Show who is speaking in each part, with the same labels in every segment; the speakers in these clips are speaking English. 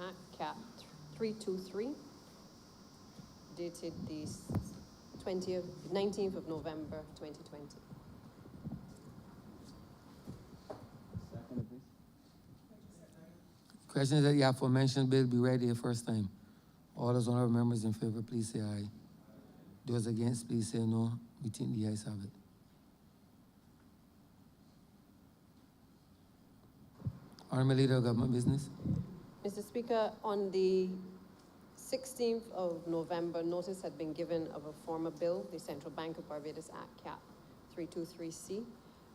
Speaker 1: Act, Cap 323, dated the 19th of November 2020.
Speaker 2: Second, please.
Speaker 3: Question is that the aforementioned bill be read the first time. All those honorable members in favor, please say aye. Those against, please say no. We think the ayes have it. Honorable Leader of Government Business.
Speaker 1: Mr. Speaker, on the 16th of November, notice had been given of a former bill, the Central Bank of Barbados Act, Cap 323C,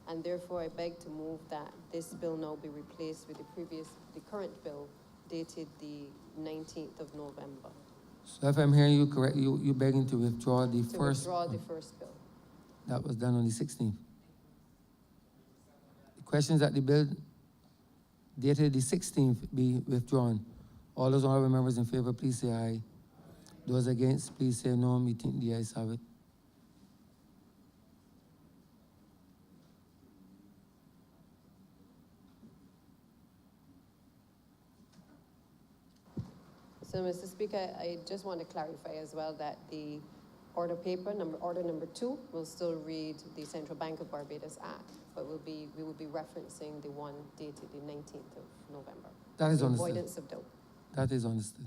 Speaker 1: and therefore I beg to move that this bill now be replaced with the current bill dated the 19th of November.
Speaker 3: So if I'm hearing you correct, you begging to withdraw the
Speaker 1: To
Speaker 3: first.
Speaker 1: withdraw the first bill.
Speaker 3: That was done on the 16th. The question is that the bill dated the 16th be withdrawn. All those honorable members in favor, please say aye. Those against, please say no. We think the ayes have it.
Speaker 1: So, Mr. Speaker, I just want to clarify as well that the order paper, order number 2, will still read the Central Bank of Barbados Act, but we will be referencing the one dated the 19th of November.
Speaker 3: That is understood.
Speaker 1: Avoidance of doubt.
Speaker 3: That is understood.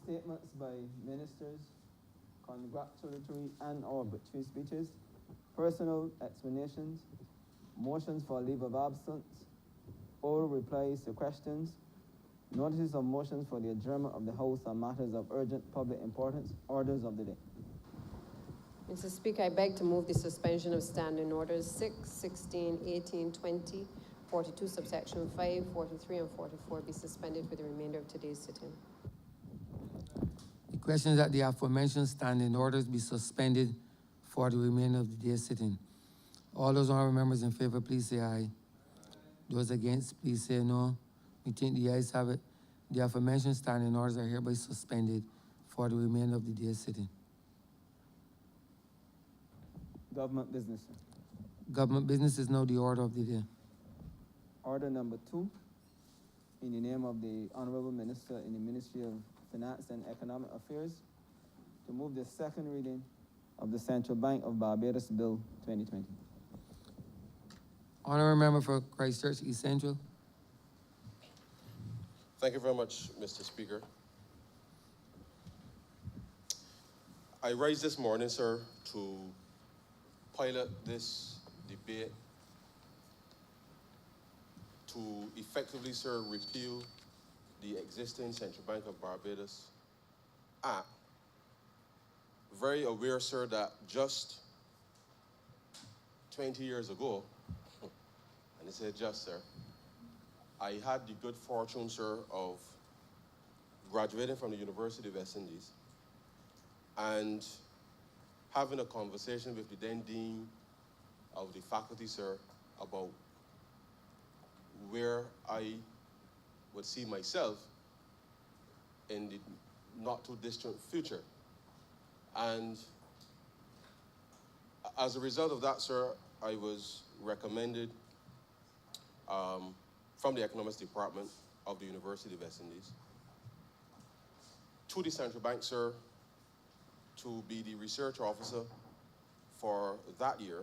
Speaker 2: Statements by ministers, congratulatory and or obituary speeches, personal explanations, motions for leave of absence, oral replies to questions, notices of motions for the adjournment of the House on matters of urgent public importance, orders of the day.
Speaker 1: Mr. Speaker, I beg to move the suspension of standing orders 6, 16, 18, 20, 42, subsection 5, 43, and 44 be suspended for the remainder of today's sitting.
Speaker 3: The question is that the aforementioned standing orders be suspended for the remainder of the day's sitting. All those honorable members in favor, please say aye. Those against, please say no. We think the ayes have it. The aforementioned standing orders are hereby suspended for the remainder of the day's sitting.
Speaker 2: Government business.
Speaker 3: Government business is now the order of the day.
Speaker 2: Order number 2, in the name of the Honorable Minister in the Ministry of Finance and Economic Affairs, to move the second reading of the Central Bank of Barbados Bill 2020.
Speaker 3: Honorable member for Christchurch East Central.
Speaker 4: Thank you very much, Mr. Speaker. I rise this morning, sir, to pilot this debate to effectively, sir, repeal the existing Central Bank of Barbados Act. Very aware, sir, that just 20 years ago, and I say just, sir, I had the good fortune, sir, of graduating from the University of West Indies and having a conversation with the then Dean of the faculty, sir, about where I would see myself in the not too distant future. And as a result of that, sir, I was recommended from the Economics Department of the University of West Indies to the Central Bank, sir, to be the research officer for that year.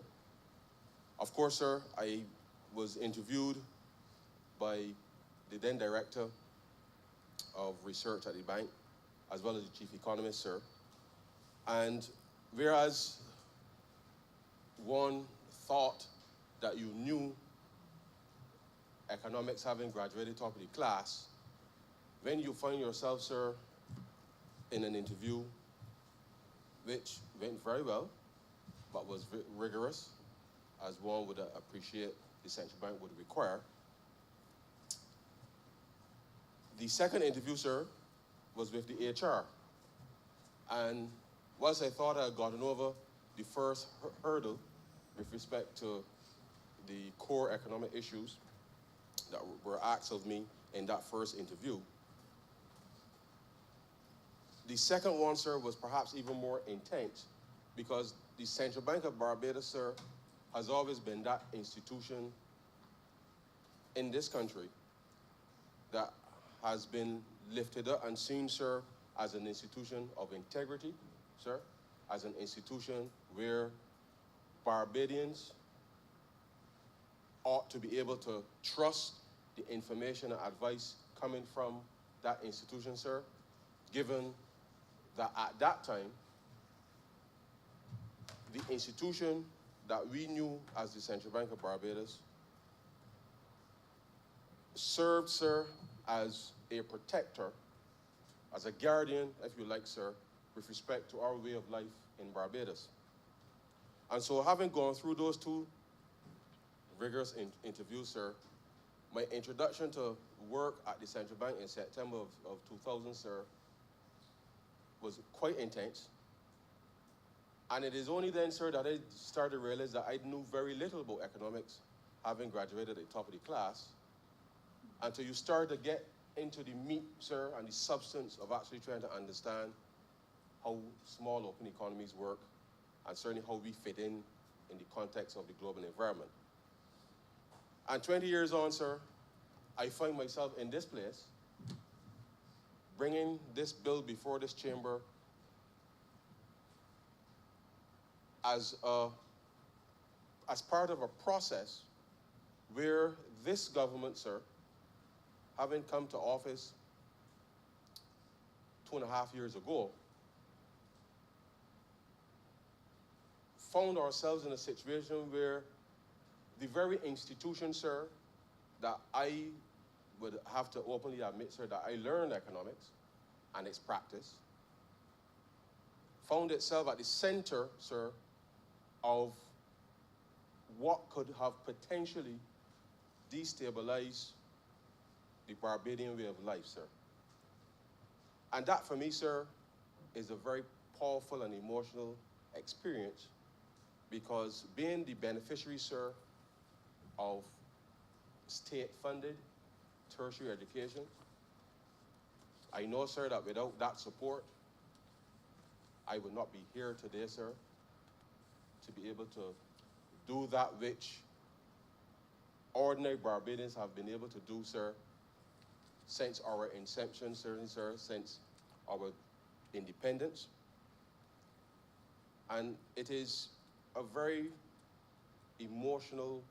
Speaker 4: Of course, sir, I was interviewed by the then director of research at the bank, as well as the chief economist, sir. And whereas one thought that you knew economics having graduated top of the class, when you find yourself, sir, in an interview which went very well, but was rigorous, as one would appreciate the central bank would require. The second interview, sir, was with the HR. And once I thought I had gotten over the first hurdle with respect to the core economic issues that were asked of me in that first interview, the second one, sir, was perhaps even more intense because the Central Bank of Barbados, sir, has always been that institution in this country that has been lifted up and seen, sir, as an institution of integrity, sir, as an institution where Barbadians ought to be able to trust the information and advice coming from that institution, sir, given that at that time, the institution that we knew as the Central Bank of Barbados served, sir, as a protector, as a guardian, if you like, sir, with respect to our way of life in Barbados. And so having gone through those two rigorous interviews, sir, my introduction to work at the Central Bank in September of 2000, sir, was quite intense. And it is only then, sir, that I started to realize that I knew very little about economics, having graduated at the top of the class, until you start to get into the meat, sir, and the substance of actually trying to understand how small open economies work, and certainly how we fit in the context of the global environment. And 20 years on, sir, I find myself in this place, bringing this bill before this chamber as part of a process where this government, sir, having come to office 2.5 years ago, found ourselves in a situation where the very institution, sir, that I would have to openly admit, sir, that I learned economics and its practice, found itself at the center, sir, of what could have potentially destabilized the Barbadian way of life, sir. And that, for me, sir, is a very powerful and emotional experience, because being the beneficiary, sir, of state-funded tertiary education, I know, sir, that without that support, I would not be here today, sir, to be able to do that which ordinary Barbadians have been able to do, sir, since our inception, certainly, sir, since our independence. And it is a very emotional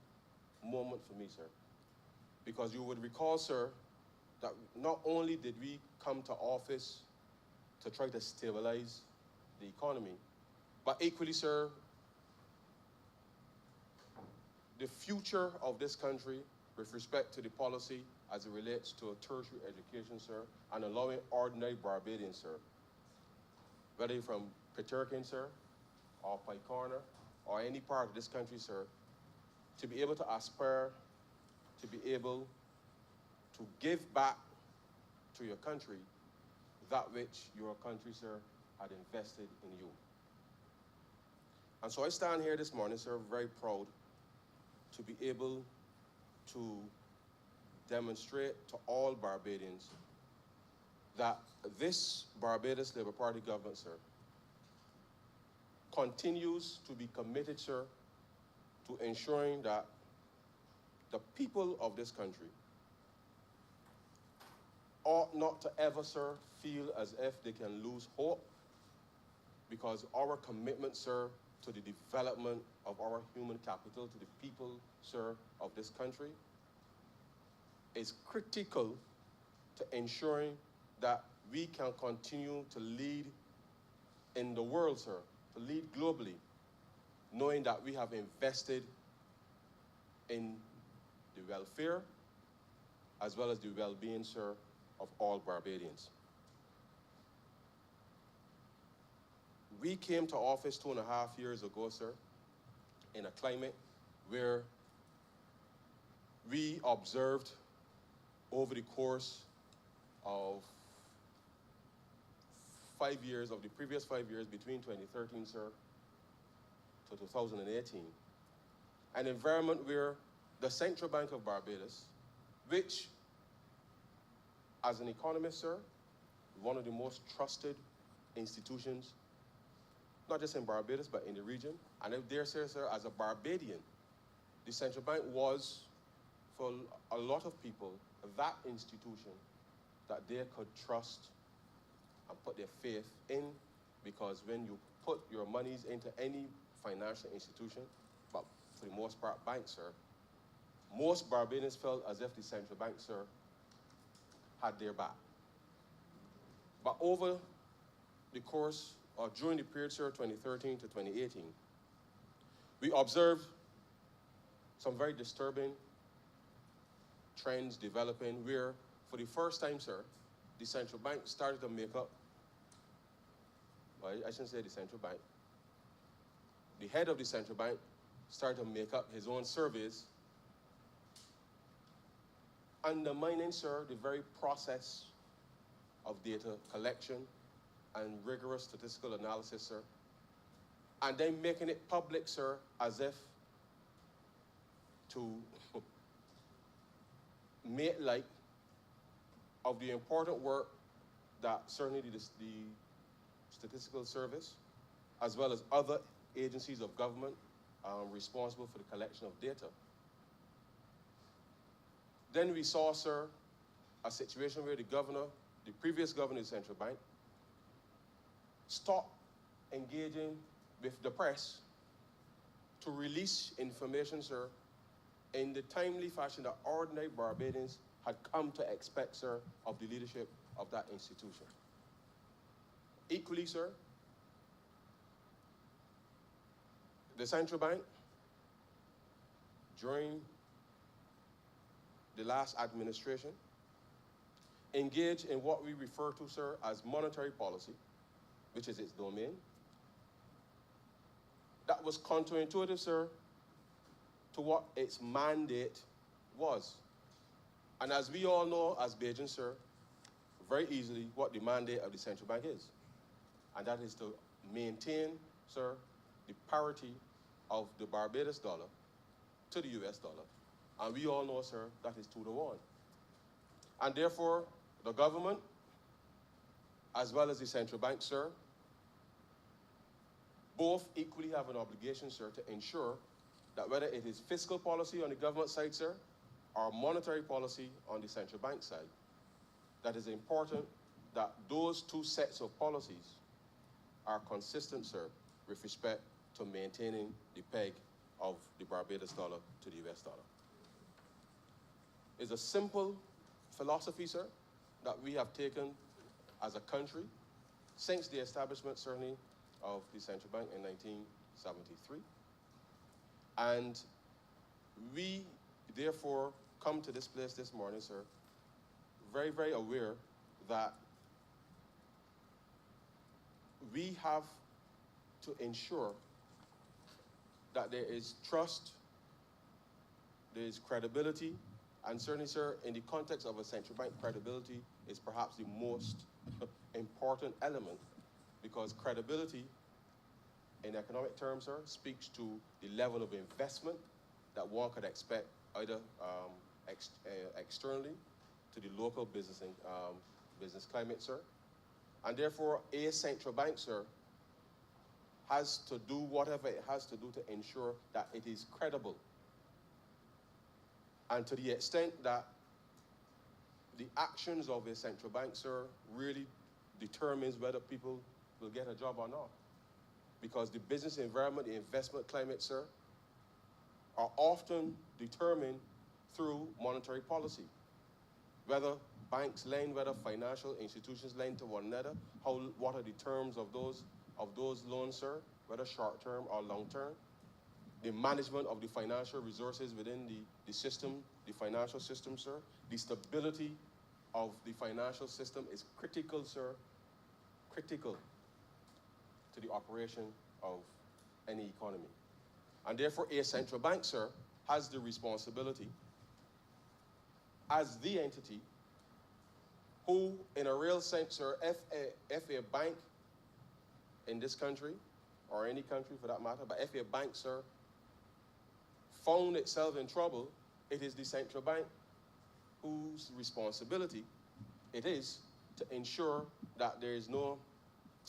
Speaker 4: moment for me, sir, because you would recall, sir, that not only did we come to office to try to stabilize the economy, but equally, sir, the future of this country with respect to the policy as it relates to a tertiary education, sir, and allowing ordinary Barbadians, sir, whether you're from Peterkin, sir, or Pike Corner, or any part of this country, sir, to be able to aspire, to be able to give back to your country that which your country, sir, had invested in you. And so I stand here this morning, sir, very proud to be able to demonstrate to all Barbadians that this Barbados Labour Party government, sir, continues to be committed, sir, to ensuring that the people of this country ought not to ever, sir, feel as if they can lose hope, because our commitment, sir, to the development of our human capital, to the people, sir, of this country, is critical to ensuring that we can continue to lead in the world, sir, to lead globally, knowing that we have invested in the welfare as well as the well-being, sir, of all Barbadians. We came to office 2.5 years ago, sir, in a climate where we observed over the course of 5 years, of the previous 5 years, between 2013, sir, to 2018, an environment where the Central Bank of Barbados, which, as an economist, sir, one of the most trusted institutions, not just in Barbados, but in the region, and I dare say, sir, as a Barbadian, the Central Bank was, for a lot of people that institution that they could trust and put their faith in, because when you put your monies into any financial institution, but for the most part banks, sir, most Barbadians felt as if the central bank, sir, had their back. But over the course, or during the period, sir, 2013 to 2018, we observed some very disturbing trends developing where, for the first time, sir, the central bank started to make up, well, I shouldn't say the central bank, the head of the central bank started to make up his own surveys, undermining, sir, the very process of data collection and rigorous statistical analysis, sir, and then making it public, sir, as if to make light of the important work that certainly the statistical service, as well as other agencies of government responsible for the collection of data. Then we saw, sir, a situation where the previous governor of the central bank, stopped engaging with the press to release information, sir, in the timely fashion that ordinary Barbadians had come to expect, sir, of the leadership of that institution. Equally, sir, the central bank, during the last administration, engaged in what we refer to, sir, as monetary policy, which is its domain, that was counterintuitive, sir, to what its mandate was. And as we all know, as Bajans, sir, very easily what the mandate of the central bank is. And that is to maintain, sir, the parity of the Barbados dollar to the US dollar. And we all know, sir, that is 2-to-1. And therefore, the government, as well as the central bank, sir, both equally have an obligation, sir, to ensure that whether it is fiscal policy on the government side, sir, or monetary policy on the central bank side, that is important that those two sets of policies are consistent, sir, with respect to maintaining the peg of the Barbados dollar to the US dollar. It's a simple philosophy, sir, that we have taken as a country since the establishment, certainly, of the central bank in 1973. And we, therefore, come to this place this morning, sir, very, very aware that we have to ensure that there is trust, there is credibility, and certainly, sir, in the context of a central bank, credibility is perhaps the most important element, because credibility, in economic terms, sir, speaks to the level of investment that one could expect either externally to the local business climate, sir. And therefore, a central bank, sir, has to do whatever it has to do to ensure that it is credible. And to the extent that the actions of a central bank, sir, really determines whether people will get a job or not. Because the business environment, the investment climate, sir, are often determined through monetary policy. Whether banks lend, whether financial institutions lend to one another, what are the terms of those loans, sir, whether short-term or long-term. The management of the financial resources within the system, the financial system, sir. The stability of the financial system is critical, sir, critical to the operation of any economy. And therefore, a central bank, sir, has the responsibility as the entity who, in a real sense, sir, if a bank in this country, or any country for that matter, but if a bank, sir, found itself in trouble, it is the central bank whose responsibility it is to ensure that there is no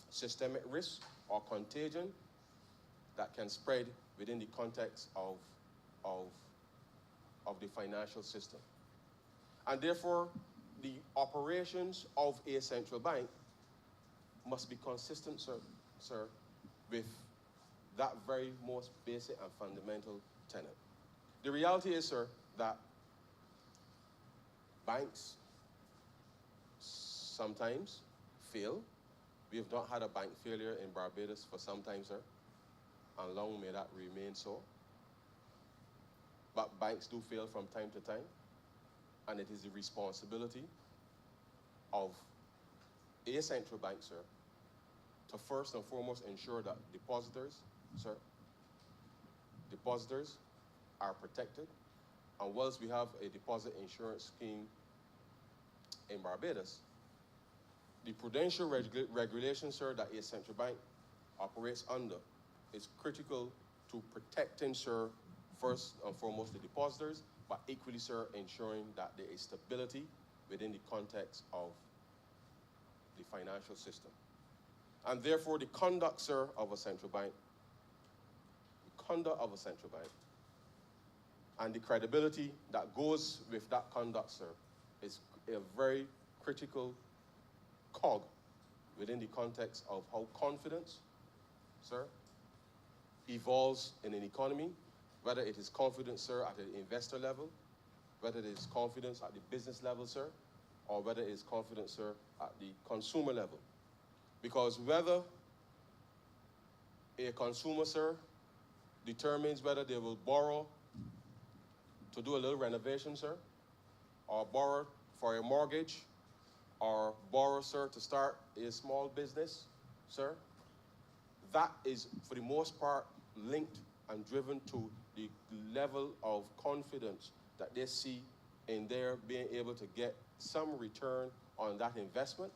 Speaker 4: systemic risk or contagion that can spread within the context of of the financial system. And therefore, the operations of a central bank must be consistent, sir, with that very most basic and fundamental tenet. The reality is, sir, that banks sometimes fail. We have not had a bank failure in Barbados for some time, sir, and long may that remain so. But banks do fail from time to time, and it is the responsibility of a central bank, sir, to first and foremost ensure that depositors are protected. And whilst we have a deposit insurance scheme in Barbados, the prudential regulation, sir, that a central bank operates under is critical to protecting, sir, first and foremost the depositors, but equally, sir, ensuring that there is stability within the context of the financial system. And therefore, the conduct, sir, of a central bank, and the credibility that goes with that conduct, sir, is a very critical cog within the context of how confidence, sir, evolves in an economy, whether it is confidence, sir, at the investor level, whether it is confidence at the business level, sir, or whether it is confidence, sir, at the consumer level. Because whether a consumer, sir, determines whether they will borrow to do a little renovation, sir, or borrow for a mortgage, or borrow, sir, to start a small business, sir, that is, for the most part, linked and driven to the level of confidence that they see in their being able to get some return on that investment,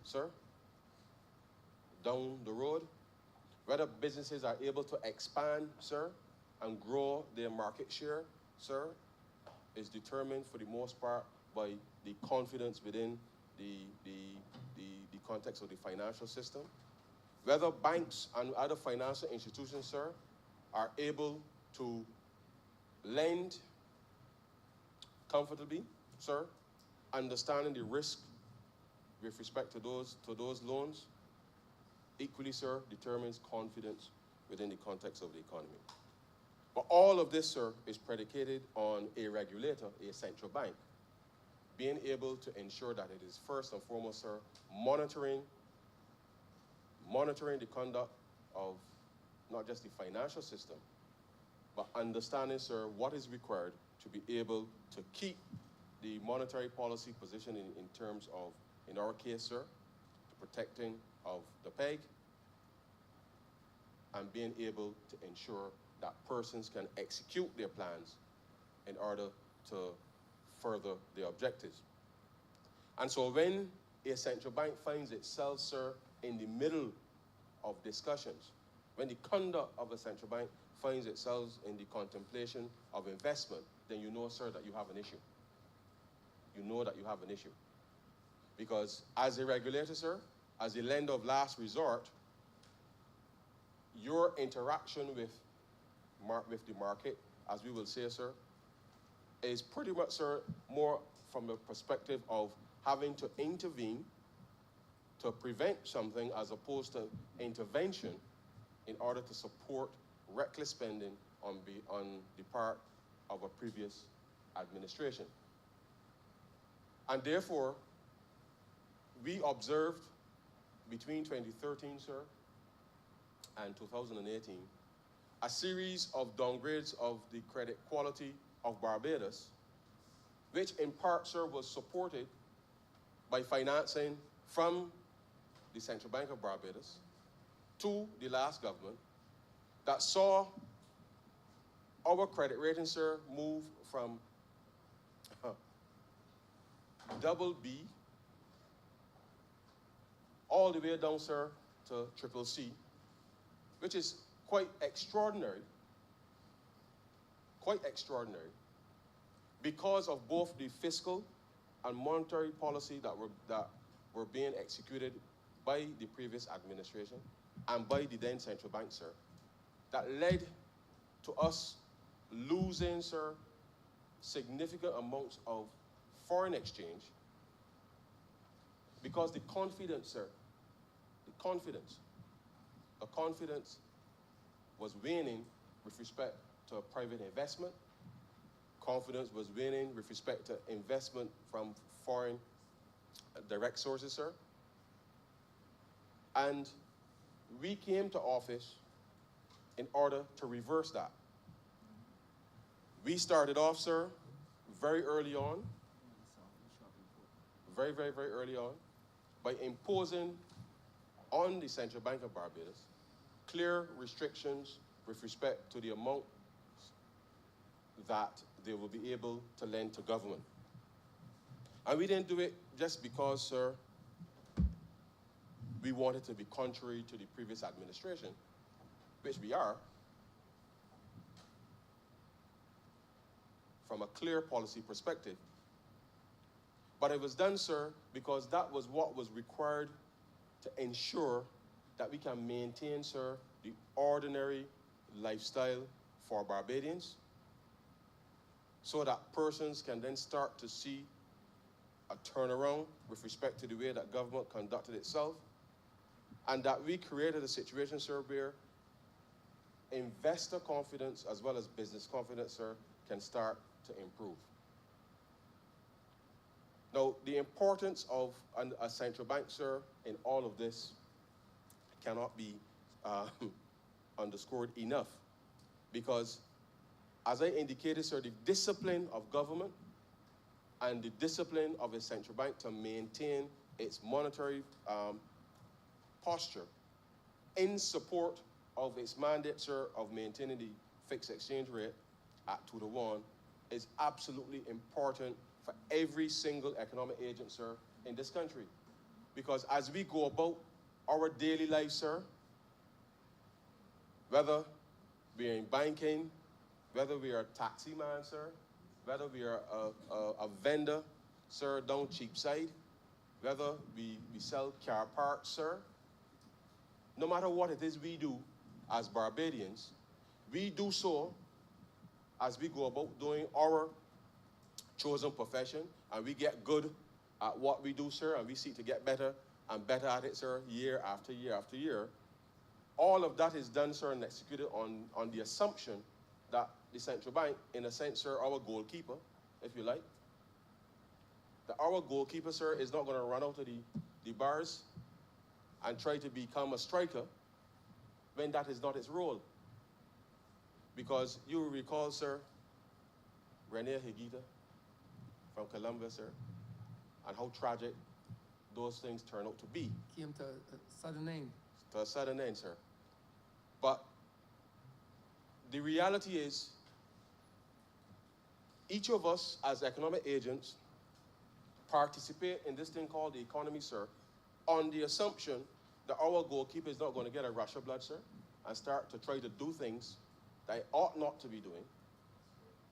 Speaker 4: sir, down the road. Whether businesses are able to expand, sir, and grow their market share, sir, is determined for the most part by the confidence within the context of the financial system. Whether banks and other financial institutions, sir, are able to lend comfortably, sir, understanding the risk with respect to those loans, equally, sir, determines confidence within the context of the economy. But all of this, sir, is predicated on a regulator, a central bank, being able to ensure that it is first and foremost, sir, monitoring the conduct of not just the financial system, but understanding, sir, what is required to be able to keep the monetary policy position in terms of, in our case, sir, the protecting of the peg, and being able to ensure that persons can execute their plans in order to further their objectives. And so when a central bank finds itself, sir, in the middle of discussions, when the conduct of a central bank finds itself in the contemplation of investment, then you know, sir, that you have an issue. You know that you have an issue. Because as a regulator, sir, as a lender of last resort, your interaction with the market, as we will say, sir, is pretty much, sir, more from the perspective of having to intervene to prevent something as opposed to intervention in order to support reckless spending on the part of a previous administration. And therefore, we observed between 2013, sir, and 2018, a series of downgrades of the credit quality of Barbados, which in part, sir, was supported by financing from the Central Bank of Barbados to the last government, that saw our credit rating, sir, move from double B all the way down, sir, to triple C, which is quite extraordinary, because of both the fiscal and monetary policy that were being executed by the previous administration and by the then central bank, sir, that led to us losing, sir, significant amounts of foreign exchange because the confidence, sir, the confidence was waning with respect to private investment. Confidence was waning with respect to investment from foreign direct sources, sir. And we came to office in order to reverse that. We started off, sir, very early on, very early on, by imposing on the Central Bank of Barbados clear restrictions with respect to the amount that they will be able to lend to government. And we didn't do it just because, sir, we wanted to be contrary to the previous administration, which we are, from a clear policy perspective. But it was done, sir, because that was what was required to ensure that we can maintain, sir, the ordinary lifestyle for Barbadians, so that persons can then start to see a turnaround with respect to the way that government conducted itself, and that we created a situation, sir, where investor confidence as well as business confidence, sir, can start to improve. Now, the importance of a central bank, sir, in all of this cannot be underscored enough, because as I indicated, sir, the discipline of government and the discipline of a central bank to maintain its monetary posture in support of its mandate, sir, of maintaining the fixed exchange rate at 2-to-1 is absolutely important for every single economic agent, sir, in this country. Because as we go about our daily life, sir, whether we are in banking, whether we are a taxi man, sir, whether we are a vendor, sir, down Cheapside, whether we sell car parts, sir, no matter what it is we do as Barbadians, we do so as we go about doing our chosen profession, and we get good at what we do, sir, and we seek to get better and better at it, sir, year after year after year. All of that is done, sir, and executed on the assumption that the central bank, in a sense, sir, our goalkeeper, if you like, that our goalkeeper, sir, is not going to run out of the bars and try to become a striker when that is not its role. Because you will recall, sir, Rene Higuita from Colombia, sir, and how tragic those things turn out to be.
Speaker 3: Came to a sudden end.
Speaker 4: To a sudden end, sir. But the reality is, each of us as economic agents participate in this thing called the economy, sir, on the assumption that our goalkeeper is not going to get a rush of blood, sir, and start to try to do things that it ought not to be doing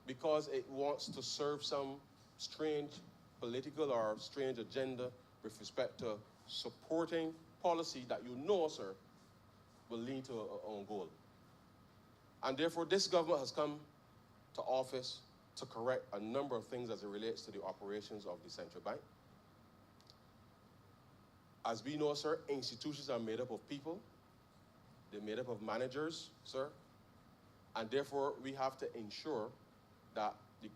Speaker 4: because it wants to serve some strange political or strange agenda with respect to supporting policy that you know, sir, will lead to our own goal. And therefore, this government has come to office to correct a number of things as it relates to the operations of the central bank. As we know, sir, institutions are made up of people. They're made up of managers, sir. And therefore, we have to ensure that the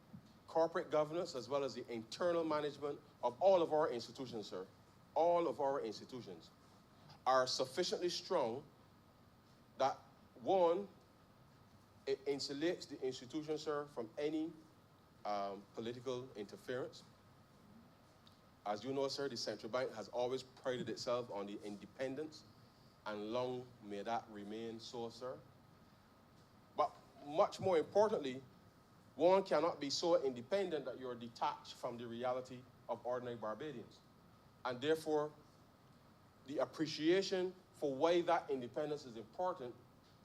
Speaker 4: corporate governance as well as the internal management of all of our institutions, sir, all of our institutions are sufficiently strong that, one, it insulates the institution, sir, from any political interference. As you know, sir, the central bank has always prided itself on the independence, and long may that remain so, sir. But much more importantly, one cannot be so independent that you're detached from the reality of ordinary Barbadians. And therefore, the appreciation for why that independence is important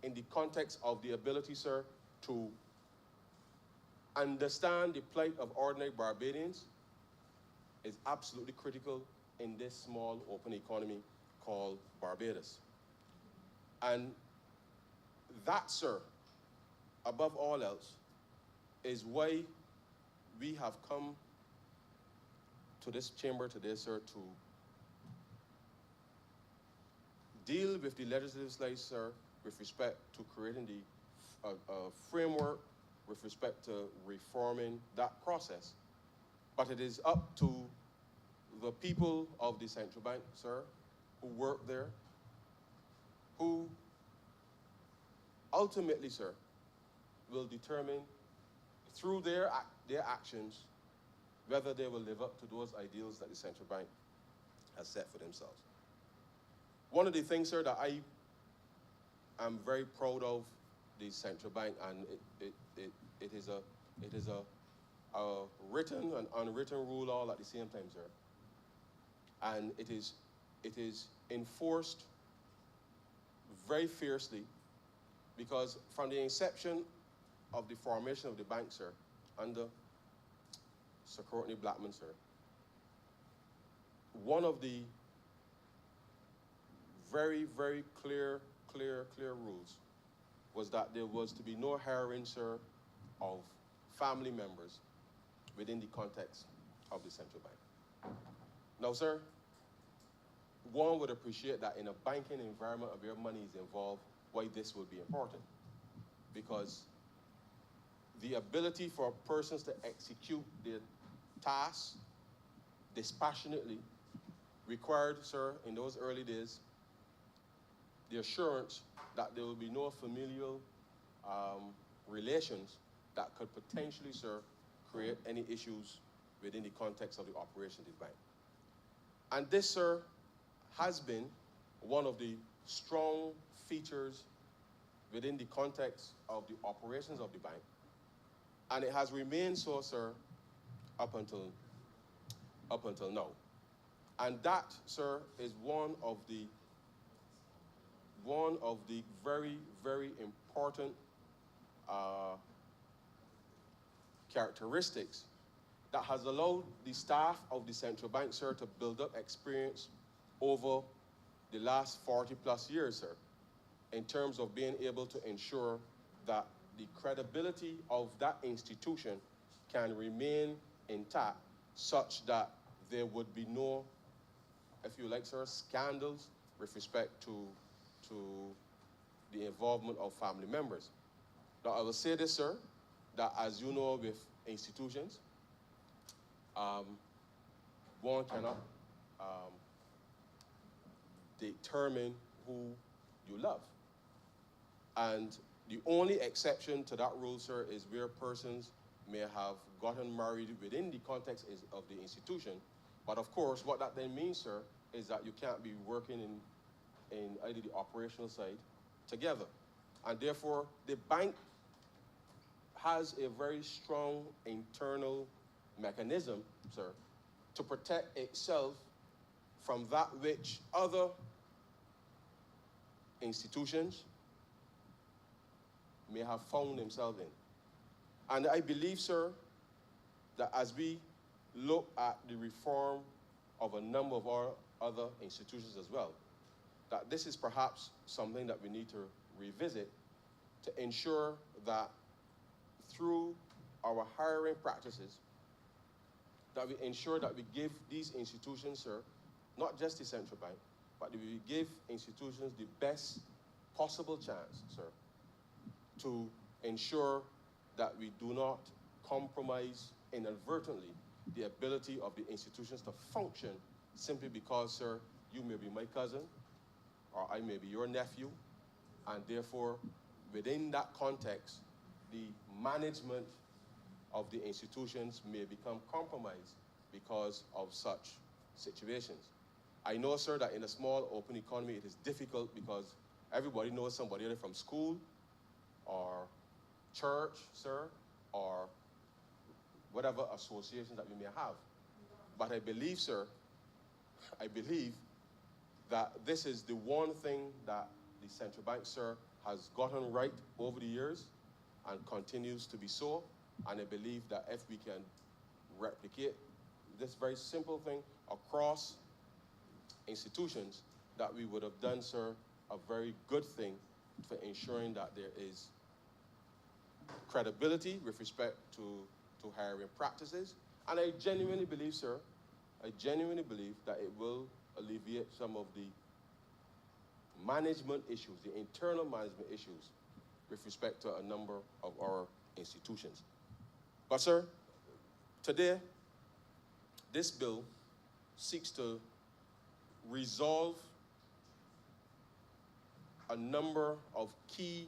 Speaker 4: in the context of the ability, sir, to understand the plight of ordinary Barbadians is absolutely critical in this small open economy called Barbados. And that, sir, above all else, is why we have come to this chamber today, sir, to deal with the legislative slide, sir, with respect to creating the framework with respect to reforming that process. But it is up to the people of the central bank, sir, who work there, who ultimately, sir, will determine through their actions whether they will live up to those ideals that the central bank has set for themselves. One of the things, sir, that I am very proud of the central bank, and it is a written and unwritten rule all at the same time, sir. And it is enforced very fiercely, because from the inception of the formation of the bank, sir, under Sir Courtney Blackman, sir, one of the very, very clear rules was that there was to be no hiring, sir, of family members within the context of the central bank. Now, sir, one would appreciate that in a banking environment where money is involved, why this would be important. Because the ability for persons to execute their tasks dispassionately required, sir, in those early days, the assurance that there will be no familial relations that could potentially, sir, create any issues within the context of the operation of the bank. And this, sir, has been one of the strong features within the context of the operations of the bank. And it has remained so, sir, up until now. And that, sir, is one of the very, very important characteristics that has allowed the staff of the central bank, sir, to build up experience over the last 40 plus years, sir, in terms of being able to ensure that the credibility of that institution can remain intact, such that there would be no, if you like, sir, scandals with respect to the involvement of family members. Now, I will say this, sir, that as you know, with institutions, one cannot determine who you love. And the only exception to that rule, sir, is where persons may have gotten married within the context of the institution. But of course, what that then means, sir, is that you can't be working in either the operational side together. And therefore, the bank has a very strong internal mechanism, sir, to protect itself from that which other institutions may have found themselves in. And I believe, sir, that as we look at the reform of a number of our other institutions as well, that this is perhaps something that we need to revisit to ensure that through our hiring practices, that we ensure that we give these institutions, sir, not just the central bank, but that we give institutions the best possible chance, sir, to ensure that we do not compromise inadvertently the ability of the institutions to function simply because, sir, you may be my cousin, or I may be your nephew, and therefore, within that context, the management of the institutions may become compromised because of such situations. I know, sir, that in a small open economy, it is difficult because everybody knows somebody either from school or church, sir, or whatever association that we may have. But I believe, sir, I believe that this is the one thing that the central bank, sir, has gotten right over the years and continues to be so. And I believe that if we can replicate this very simple thing across institutions, that we would have done, sir, a very good thing for ensuring that there is credibility with respect to hiring practices. And I genuinely believe, sir, I genuinely believe that it will alleviate some of the management issues, the internal management issues with respect to a number of our institutions. But sir, today, this bill seeks to resolve a number of key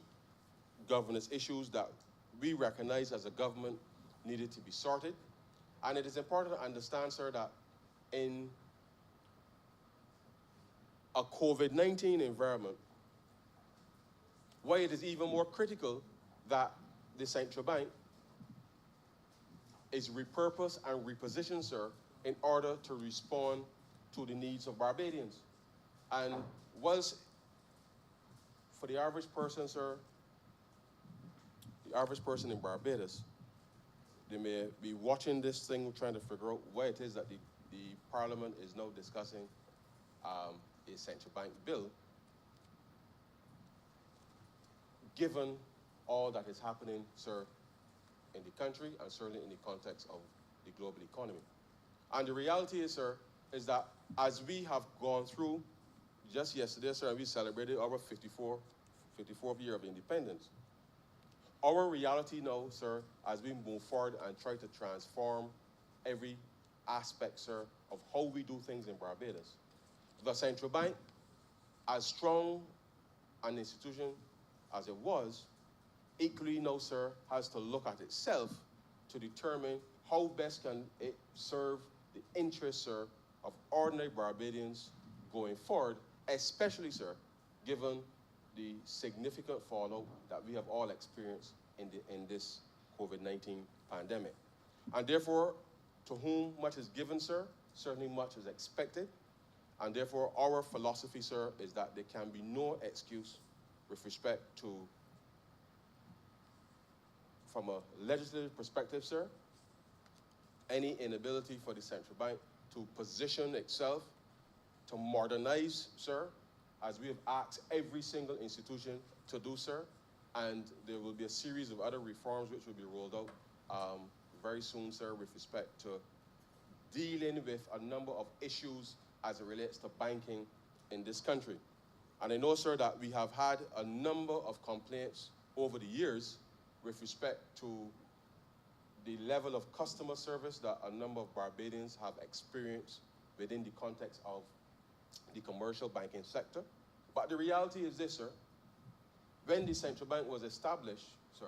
Speaker 4: governance issues that we recognize as a government needed to be sorted. And it is important to understand, sir, that in a COVID-19 environment, why it is even more critical that the central bank is repurposed and repositioned, sir, in order to respond to the needs of Barbadians. And whilst for the average person, sir, the average person in Barbados, they may be watching this thing trying to figure out why it is that the Parliament is now discussing a central bank bill, given all that is happening, sir, in the country and certainly in the context of the global economy. And the reality is, sir, is that as we have gone through, just yesterday, sir, we celebrated our 54th year of independence. Our reality now, sir, as we move forward and try to transform every aspect, sir, of how we do things in Barbados, the central bank, as strong an institution as it was, equally now, sir, has to look at itself to determine how best can it serve the interests, sir, of ordinary Barbadians going forward, especially, sir, given the significant fallout that we have all experienced in this COVID-19 pandemic. And therefore, to whom much is given, sir, certainly much is expected. And therefore, our philosophy, sir, is that there can be no excuse with respect to, from a legislative perspective, sir, any inability for the central bank to position itself, to modernize, sir, as we have asked every single institution to do, sir. And there will be a series of other reforms which will be rolled out very soon, sir, with respect to dealing with a number of issues as it relates to banking in this country. And I know, sir, that we have had a number of complaints over the years with respect to the level of customer service that a number of Barbadians have experienced within the context of the commercial banking sector. But the reality is this, sir. When the central bank was established, sir,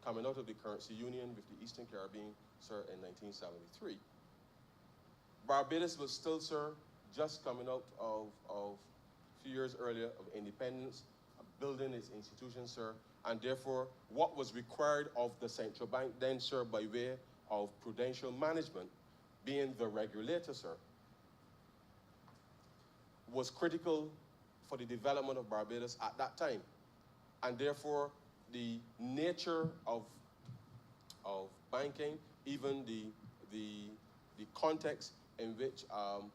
Speaker 4: coming out of the currency union with the Eastern Caribbean, sir, in 1973, Barbados was still, sir, just coming out of a few years earlier of independence, building its institutions, sir, and therefore what was required of the central bank then, sir, by way of prudential management, being the regulator, sir, was critical for the development of Barbados at that time. And therefore, the nature of banking, even the context in which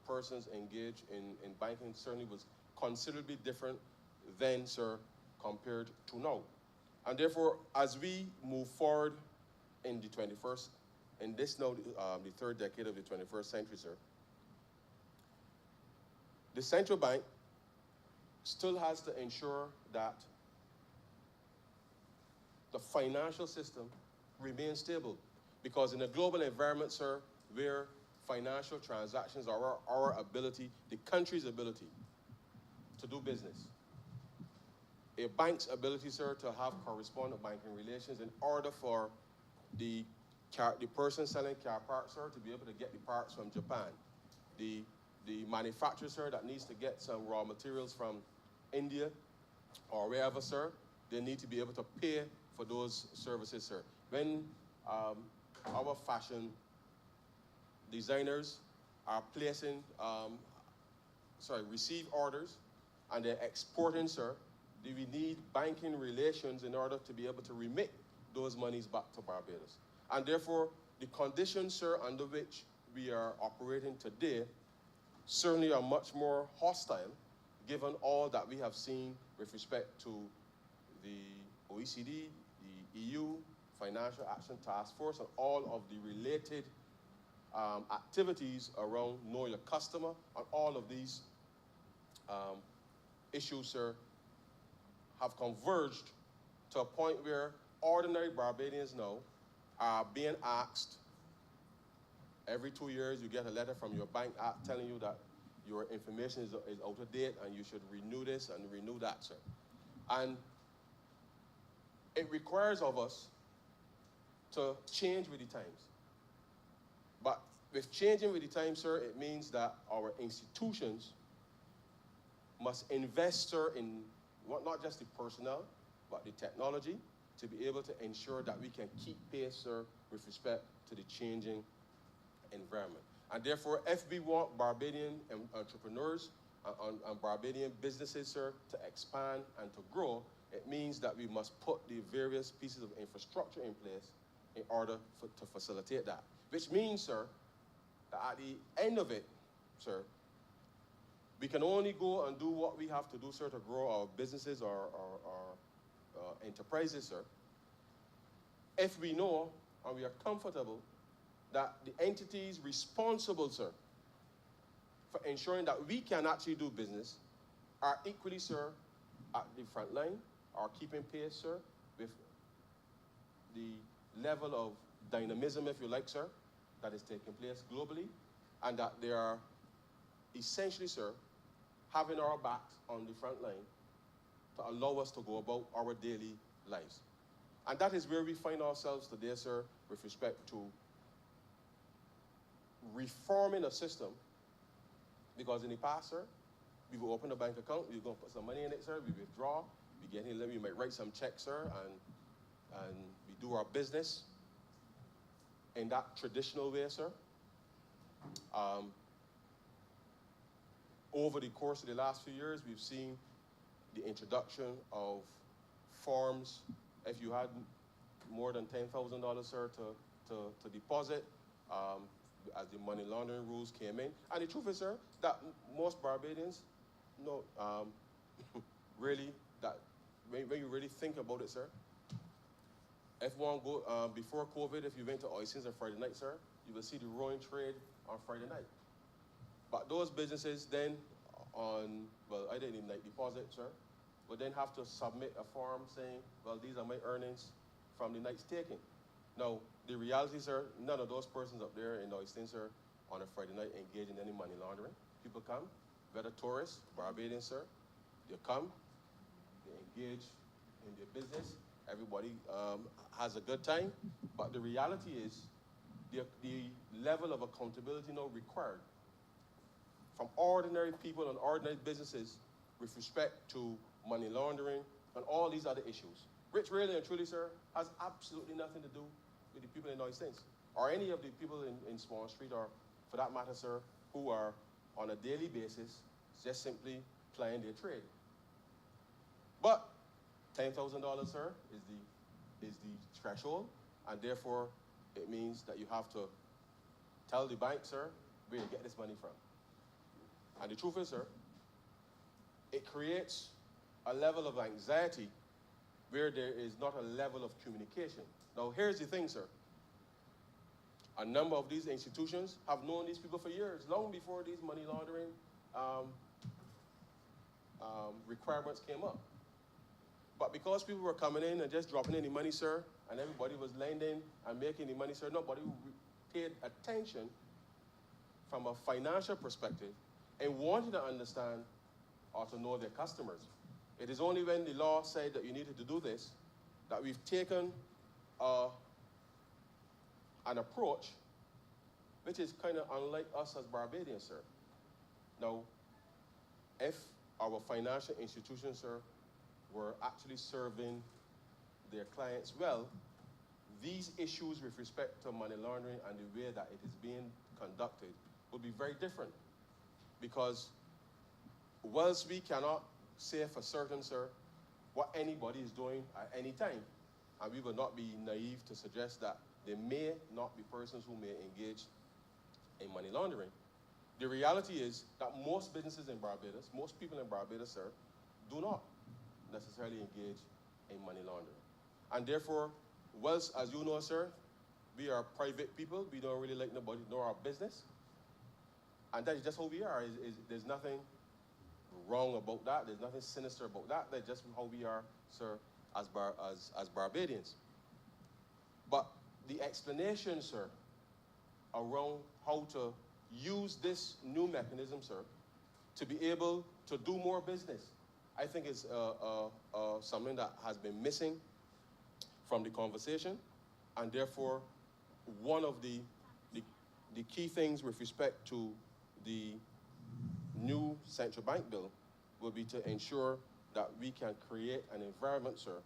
Speaker 4: persons engage in banking certainly was considerably different then, sir, compared to now. And therefore, as we move forward in the 21st, in this now, the third decade of the 21st century, sir, the central bank still has to ensure that the financial system remains stable. Because in a global environment, sir, where financial transactions are our ability, the country's ability to do business, a bank's ability, sir, to have correspondent banking relations in order for the person selling car parts, sir, to be able to get the parts from Japan, the manufacturer, sir, that needs to get some raw materials from India or wherever, sir, they need to be able to pay for those services, sir. When our fashion designers are placing, receive orders and they're exporting, sir, we need banking relations in order to be able to remit those monies back to Barbados. And therefore, the conditions, sir, under which we are operating today certainly are much more hostile, given all that we have seen with respect to the OECD, the EU Financial Action Task Force and all of the related activities around know your customer, and all of these issues, sir, have converged to a point where ordinary Barbadians now are being asked every 2 years. You get a letter from your bank telling you that your information is out of date and you should renew this and renew that, sir. And it requires of us to change with the times. But with changing with the times, sir, it means that our institutions must invest, sir, in not just the personnel, but the technology to be able to ensure that we can keep pace, sir, with respect to the changing environment. And therefore, if we want Barbadian entrepreneurs and Barbadian businesses, sir, to expand and to grow, it means that we must put the various pieces of infrastructure in place in order to facilitate that. Which means, sir, that at the end of it, sir, we can only go and do what we have to do, sir, to grow our businesses or enterprises, sir, if we know and we are comfortable that the entities responsible, sir, for ensuring that we can actually do business are equally, sir, at the front line, are keeping pace, sir, with the level of dynamism, if you like, sir, that is taking place globally, and that they are essentially, sir, having our backs on the front line to allow us to go about our daily lives. And that is where we find ourselves today, sir, with respect to reforming a system. Because in the past, sir, we will open a bank account, we're going to put some money in it, sir, we withdraw, we get in, we might write some checks, sir, and we do our business in that traditional way, sir. Over the course of the last few years, we've seen the introduction of forms. If you had more than $10,000, sir, to deposit, as the money laundering rules came in. And the truth is, sir, that most Barbadians, no, really, that when you really think about it, sir, if one go, before COVID, if you went to Oysters on Friday night, sir, you will see the rowing trade on Friday night. But those businesses then I didn't need night deposit, sir, would then have to submit a form saying, well, these are my earnings from the night's taking. Now, the reality, sir, none of those persons up there in Oysters, sir, on a Friday night engage in any money laundering. People come, whether tourists, Barbadians, sir, they come, they engage in their business, everybody has a good time, but the reality is the level of accountability now required from ordinary people and ordinary businesses with respect to money laundering and all these other issues, which really and truly, sir, has absolutely nothing to do with the people in Oysters or any of the people in Swan Street, or for that matter, sir, who are on a daily basis just simply plying their trade. But $10,000, sir, is the threshold, and therefore it means that you have to tell the bank, sir, where you get this money from. And the truth is, sir, it creates a level of anxiety where there is not a level of communication. Now, here's the thing, sir. A number of these institutions have known these people for years, long before these money laundering requirements came up. But because people were coming in and just dropping in the money, sir, and everybody was lending and making the money, sir, nobody paid attention from a financial perspective and wanted to understand or to know their customers. It is only when the law said that you needed to do this that we've taken an approach which is kind of unlike us as Barbadians, sir. Now, if our financial institutions, sir, were actually serving their clients well, these issues with respect to money laundering and the way that it is being conducted would be very different. Because whilst we cannot say for certain, sir, what anybody is doing at any time, and we will not be naive to suggest that there may not be persons who may engage in money laundering, the reality is that most businesses in Barbados, most people in Barbados, sir, do not necessarily engage in money laundering. And therefore, whilst, as you know, sir, we are private people, we don't really let nobody know our business. And that is just how we are. There's nothing wrong about that. There's nothing sinister about that. That's just how we are, sir, as Barbadians. But the explanation, sir, around how to use this new mechanism, sir, to be able to do more business, I think is something that has been missing from the conversation, and therefore one of the key things with respect to the new central bank bill will be to ensure that we can create an environment, sir,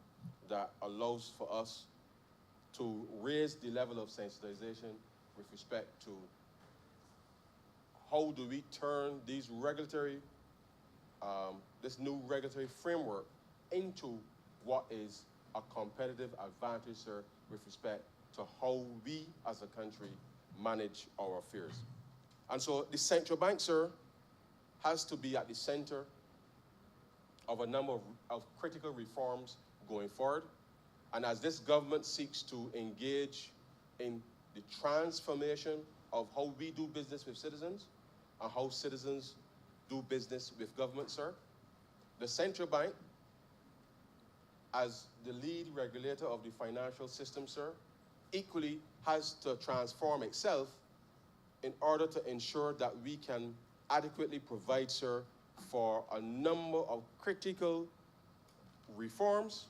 Speaker 4: that allows for us to raise the level of sensitization with respect to how do we turn these regulatory, this new regulatory framework into what is a competitive advantage, sir, with respect to how we as a country manage our affairs. And so the central bank, sir, has to be at the center of a number of critical reforms going forward. And as this government seeks to engage in the transformation of how we do business with citizens and how citizens do business with government, sir, the central bank, as the lead regulator of the financial system, sir, equally has to transform itself in order to ensure that we can adequately provide, sir, for a number of critical reforms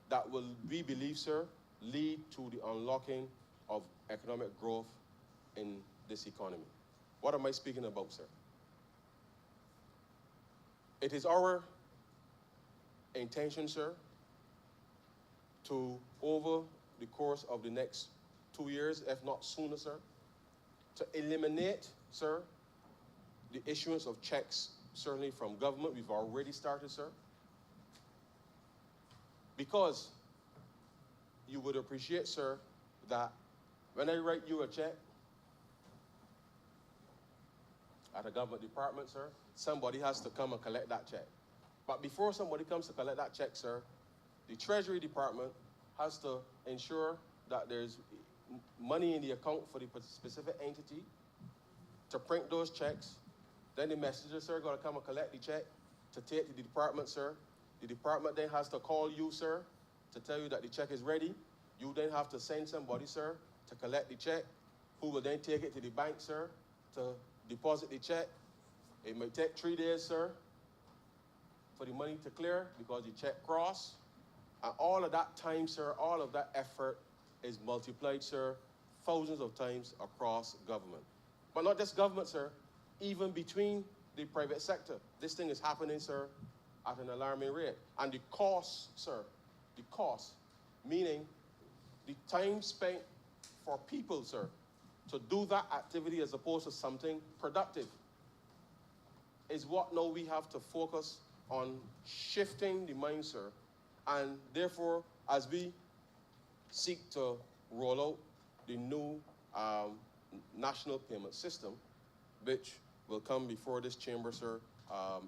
Speaker 4: that will, we believe, sir, lead to the unlocking of economic growth in this economy. What am I speaking about, sir? It is our intention, sir, to, over the course of the next 2 years, if not sooner, sir, to eliminate, sir, the issuance of checks, certainly from government. We've already started, sir. Because you would appreciate, sir, that when I write you a check at a government department, sir, somebody has to come and collect that check. But before somebody comes to collect that check, sir, the Treasury Department has to ensure that there's money in the account for the specific entity to print those checks. Then the messenger, sir, got to come and collect the check to take to the department, sir. The department then has to call you, sir, to tell you that the check is ready. You then have to send somebody, sir, to collect the check, who will then take it to the bank, sir, to deposit the check. It may take 3 days, sir, for the money to clear because the check crossed. And all of that time, sir, all of that effort is multiplied, sir, thousands of times across government. But not just government, sir, even between the private sector. This thing is happening, sir, at an alarming rate. And the cost, sir, the cost, meaning the time spent for people, sir, to do that activity as opposed to something productive, is what now we have to focus on shifting the mind, sir. And therefore, as we seek to roll out the new national payment system, which will come before this chamber, sir,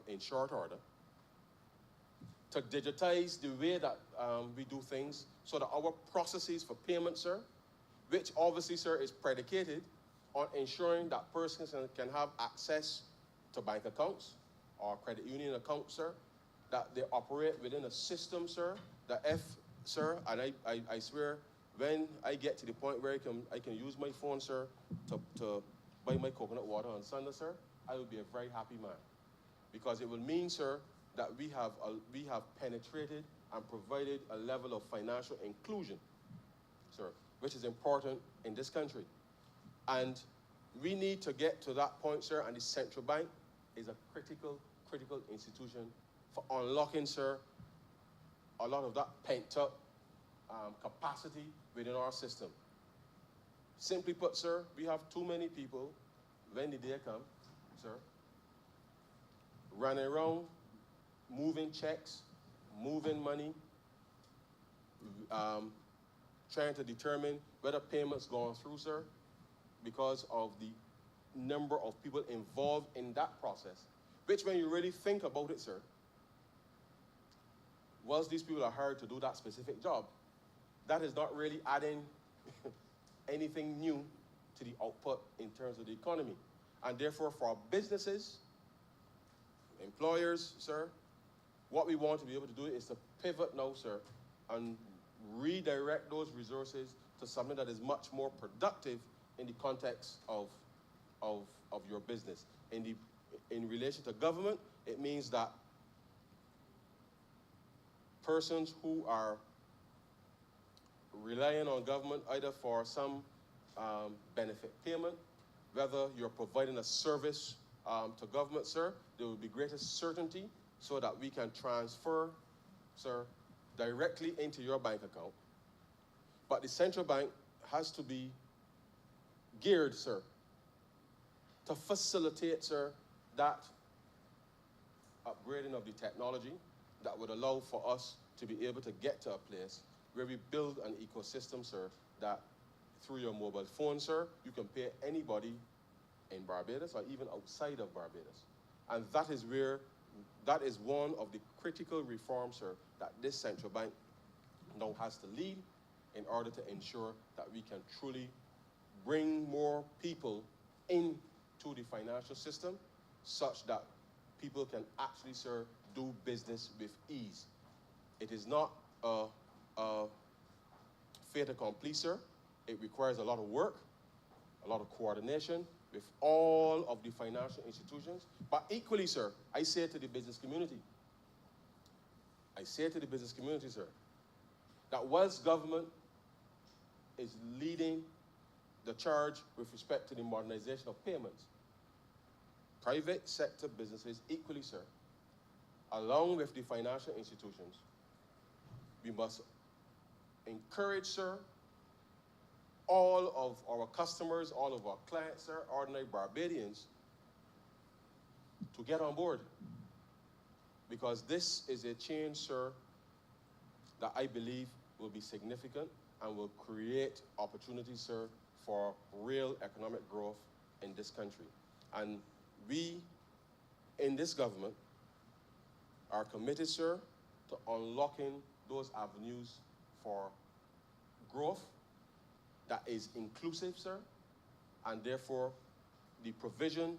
Speaker 4: in short order, to digitize the way that we do things so that our processes for payment, sir, which obviously, sir, is predicated on ensuring that persons can have access to bank accounts or credit union accounts, sir, that they operate within a system, sir, that if, sir, and I swear, when I get to the point where I can use my phone, sir, to buy my coconut water on Sunday, sir, I will be a very happy man. Because it will mean, sir, that we have penetrated and provided a level of financial inclusion, sir, which is important in this country. And we need to get to that point, sir, and the central bank is a critical institution for unlocking, sir, a lot of that pent-up capacity within our system. Simply put, sir, we have too many people, when the day comes, sir, running around, moving checks, moving money, trying to determine whether payments going through, sir, because of the number of people involved in that process, which when you really think about it, sir, whilst these people are hired to do that specific job, that is not really adding anything new to the output in terms of the economy. And therefore, for our businesses, employers, sir, what we want to be able to do is to pivot now, sir, and redirect those resources to something that is much more productive in the context of your business. In relation to government, it means that persons who are relying on government either for some benefit payment, whether you're providing a service to government, sir, there will be greater certainty so that we can transfer, sir, directly into your bank account. But the central bank has to be geared, sir, to facilitate, sir, that upgrading of the technology that would allow for us to be able to get to a place where we build an ecosystem, sir, that through your mobile phone, sir, you can pay anybody in Barbados or even outside of Barbados. And that is one of the critical reforms, sir, that this central bank now has to lead in order to ensure that we can truly bring more people into the financial system such that people can actually, sir, do business with ease. It is not a fait accompli, sir. It requires a lot of work, a lot of coordination with all of the financial institutions. But equally, sir, I say to the business community, sir, that whilst government is leading the charge with respect to the modernization of payments, private sector businesses equally, sir, along with the financial institutions, we must encourage, sir, all of our customers, all of our clients, sir, ordinary Barbadians, to get on board. Because this is a change, sir, that I believe will be significant and will create opportunities, sir, for real economic growth in this country. And we, in this government, are committed, sir, to unlocking those avenues for growth that is inclusive, sir, and therefore the provision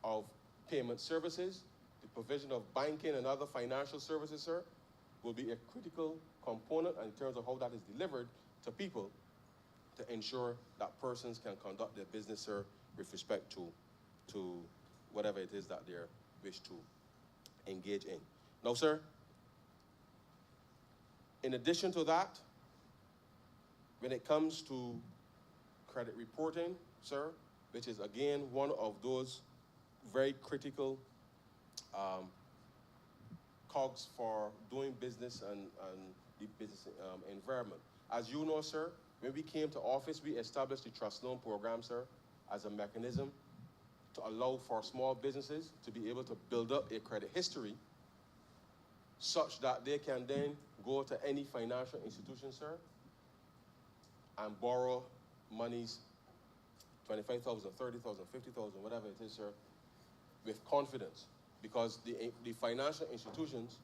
Speaker 4: of payment services, the provision of banking and other financial services, sir, will be a critical component in terms of how that is delivered to people to ensure that persons can conduct their business, sir, with respect to whatever it is that they wish to engage in. Now, sir, in addition to that, when it comes to credit reporting, sir, which is again one of those very critical cogs for doing business and the business environment. As you know, sir, when we came to office, we established the trust loan program, sir, as a mechanism to allow for small businesses to be able to build up a credit history such that they can then go to any financial institution, sir, and borrow monies, 25,000, 30,000, 50,000, whatever it is, sir, with confidence. Because the financial institutions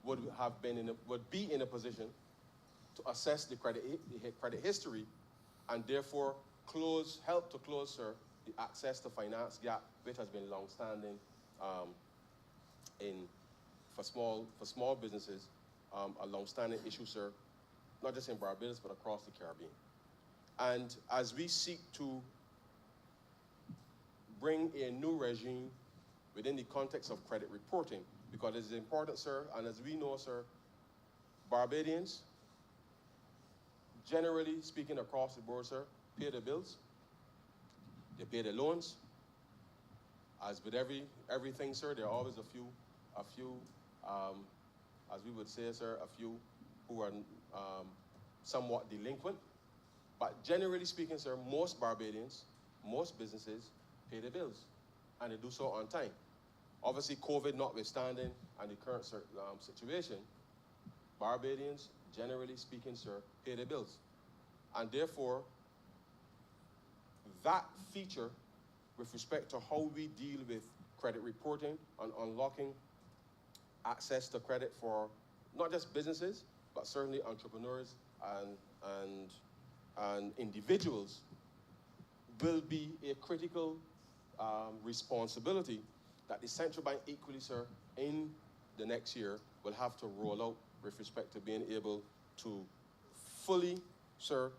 Speaker 4: would be in a position to assess the credit history and therefore help to close, sir, the access to finance gap, which has been long-standing for small businesses, a long-standing issue, sir, not just in Barbados, but across the Caribbean. And as we seek to bring a new regime within the context of credit reporting, because it is important, sir, and as we know, sir, Barbadians, generally speaking across the board, sir, pay their bills, they pay their loans. As with everything, sir, there are always a few, as we would say, sir, a few who are somewhat delinquent. But generally speaking, sir, most Barbadians, most businesses pay their bills, and they do so on time. Obviously, COVID notwithstanding and the current situation, Barbadians, generally speaking, sir, pay their bills. And therefore, that feature with respect to how we deal with credit reporting and unlocking access to credit for not just businesses, but certainly entrepreneurs and, and, and individuals will be a critical responsibility that the central bank equally, sir, in the next year will have to roll out with respect to being able to fully, sir,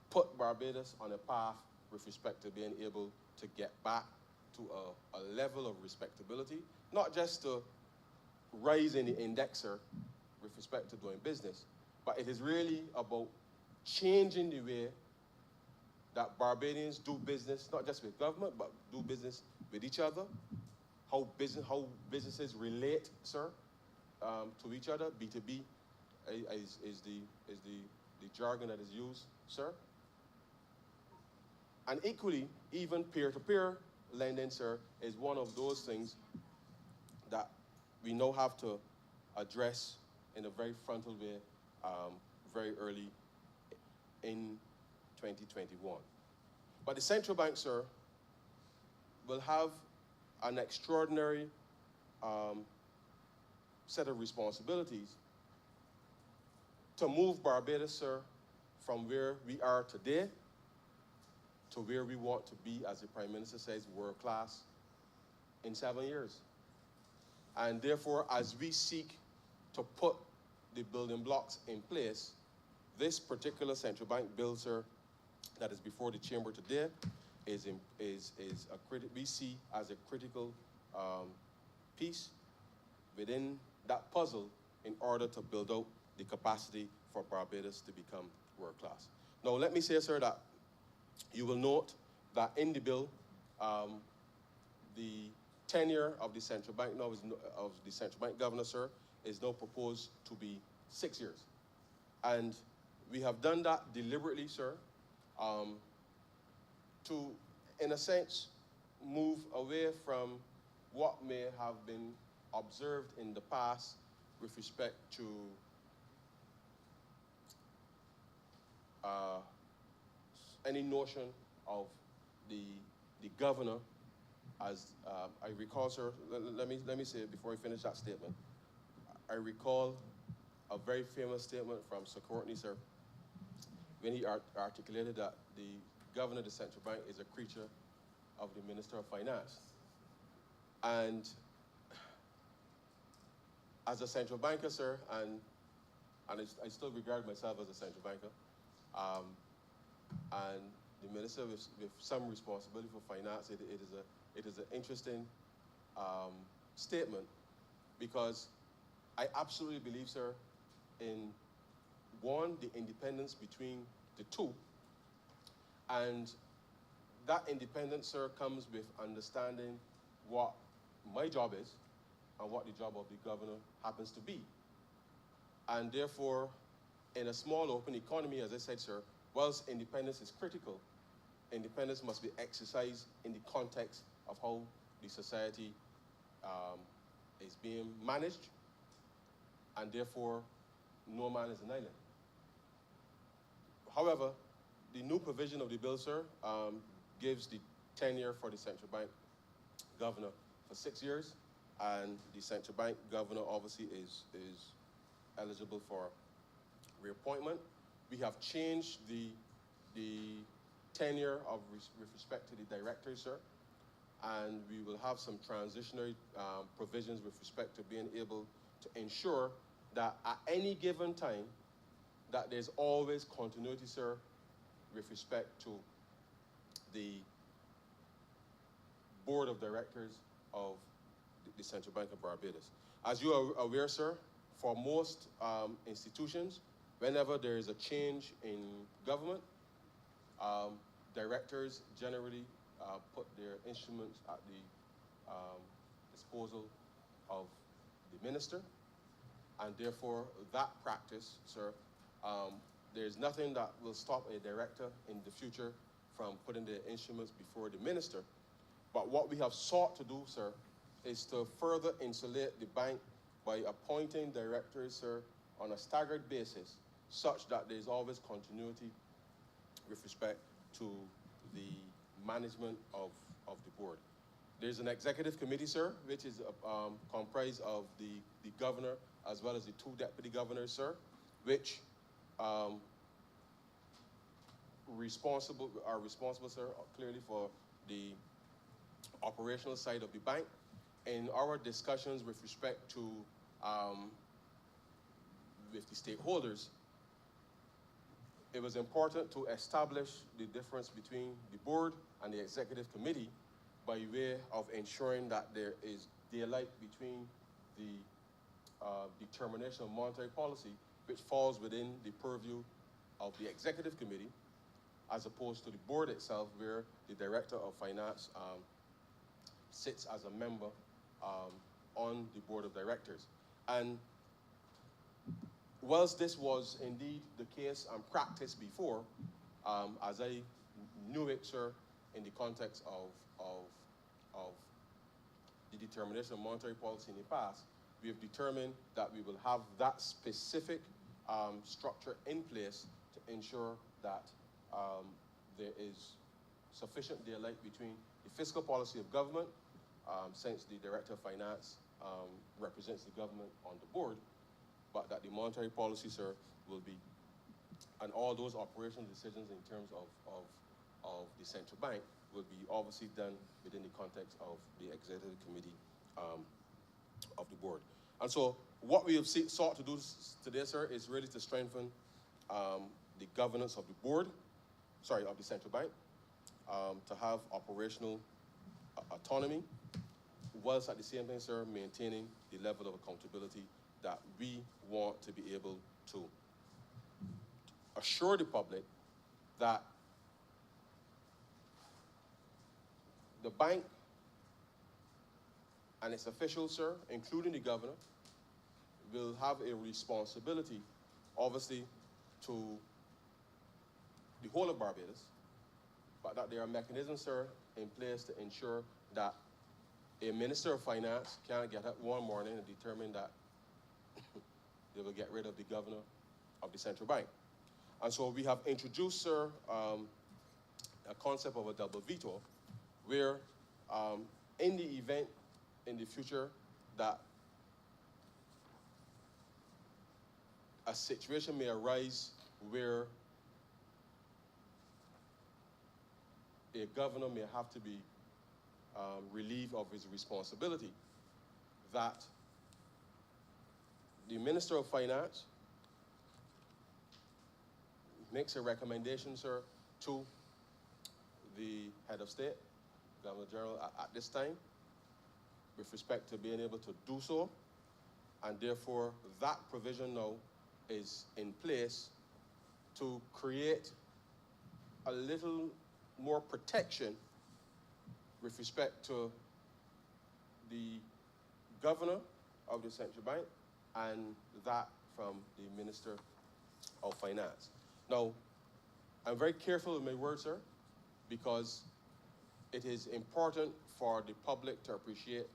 Speaker 4: put Barbados on a path with respect to being able to get back to a level of respectability, not just to rise in the indexer with respect to doing business, but it is really about changing the way that Barbadians do business, not just with government, but do business with each other, how businesses relate, sir, to each other. B2B is the jargon that is used, sir. And equally, even peer-to-peer lending, sir, is one of those things that we now have to address in a very frontal way very early in 2021. But the central bank, sir, will have an extraordinary set of responsibilities to move Barbados, sir, from where we are today to where we want to be, as the Prime Minister says, world class in 7 years. And therefore, as we seek to put the building blocks in place, this particular central bank bill, sir, that is before the chamber today we see as a critical piece within that puzzle in order to build out the capacity for Barbados to become world class. Now, let me say, sir, that you will note that in the bill, the tenure of the central bank of the central bank governor, sir, is now proposed to be 6 years. And we have done that deliberately, sir, to, in a sense, move away from what may have been observed in the past with respect to any notion of the governor as, I recall, sir, let me say it before I finish that statement. I recall a very famous statement from Sir Courtney, sir, when he articulated that the governor of the central bank is a creature of the Minister of Finance. And as a central banker, sir, and I still regard myself as a central banker, and the minister with some responsibility for finance, it is an interesting statement, because I absolutely believe, sir, in one, the independence between the two, and that independence, sir, comes with understanding what my job is and what the job of the governor happens to be. And therefore, in a small open economy, as I said, sir, whilst independence is critical, independence must be exercised in the context of how the society is being managed, and therefore, no man is an island. However, the new provision of the bill, sir, gives the tenure for the central bank governor for 6 years, and the central bank governor obviously is eligible for reappointment. We have changed the tenure with respect to the directors, sir, and we will have some transitionary provisions with respect to being able to ensure that at any given time that there's always continuity, sir, with respect to the board of directors of the Central Bank of Barbados. As you are aware, sir, for most institutions, whenever there is a change in government, directors generally put their instruments at the disposal of the minister, and therefore that practice, sir, there's nothing that will stop a director in the future from putting their instruments before the minister. But what we have sought to do, sir, is to further insulate the bank by appointing directors, sir, on a staggered basis, such that there's always continuity with respect to the management of the board. There's an executive committee, sir, which is comprised of the governor as well as the two deputy governors, sir, which are responsible, sir, clearly for the operational side of the bank. In our discussions with respect to with the stakeholders, it was important to establish the difference between the board and the executive committee by way of ensuring that there is daylight between the determination of monetary policy, which falls within the purview of the executive committee, as opposed to the board itself, where the director of finance sits as a member on the board of directors. And whilst this was indeed the case and practice before, as I knew it, sir, in the context of the determination of monetary policy in the past, we have determined that we will have that specific structure in place to ensure that there is sufficient daylight between the fiscal policy of government, since the director of finance represents the government on the board, but that the monetary policy, sir, will be, and all those operational decisions in terms of the central bank will be obviously done within the context of the executive committee of the board. And so what we have sought to do today, sir, is really to strengthen the governance of the board, of the central bank, to have operational autonomy, whilst at the same time, sir, maintaining the level of accountability that we want to be able to assure the public that the bank and its officials, sir, including the governor, will have a responsibility, obviously, to the whole of Barbados, but that there are mechanisms, sir, in place to ensure that a minister of finance can't get up one morning and determine that they will get rid of the governor of the central bank. And so we have introduced, sir, a concept of a double veto, where in the event in the future that a situation may arise where a governor may have to be relieved of his responsibility, that the Minister of Finance makes a recommendation, sir, to the head of state, Governor General, at this time, with respect to being able to do so, and therefore that provision now is in place to create a little more protection with respect to the governor of the central bank and that from the Minister of Finance. Now, I'm very careful with my words, sir, because it is important for the public to appreciate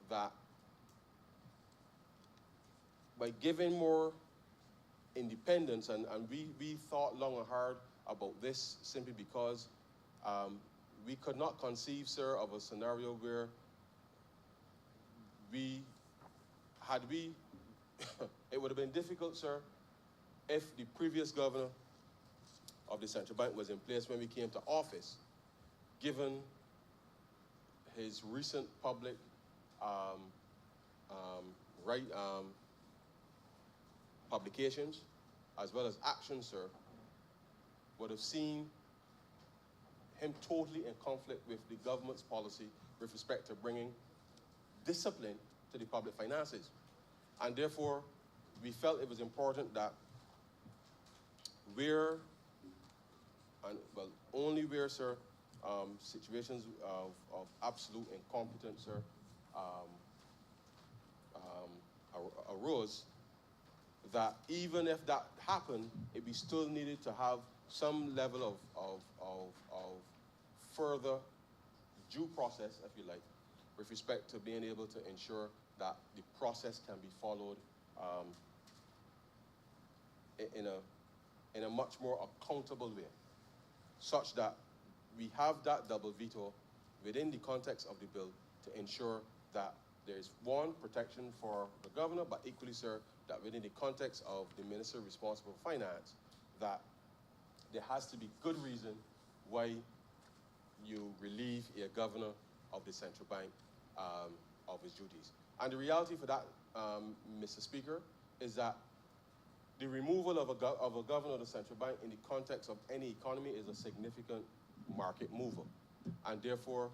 Speaker 4: that by giving more independence, and we thought long and hard about this simply because we could not conceive, sir, of a scenario where it would have been difficult, sir, if the previous governor of the central bank was in place when we came to office, given his recent public publications, as well as actions, sir, would have seen him totally in conflict with the government's policy with respect to bringing discipline to the public finances. And therefore, we felt it was important that only where, sir, situations of absolute incompetence, sir, arose, that even if that happened, we still needed to have some level of further due process, if you like, with respect to being able to ensure that the process can be followed in a much more accountable way, such that we have that double veto within the context of the bill to ensure that there's one, protection for the governor, but equally, sir, that within the context of the minister responsible for finance, that there has to be good reason why you relieve a governor of the central bank of his duties. And the reality for that, Mr. Speaker, is that the removal of a governor of the central bank in the context of any economy is a significant market mover. And therefore,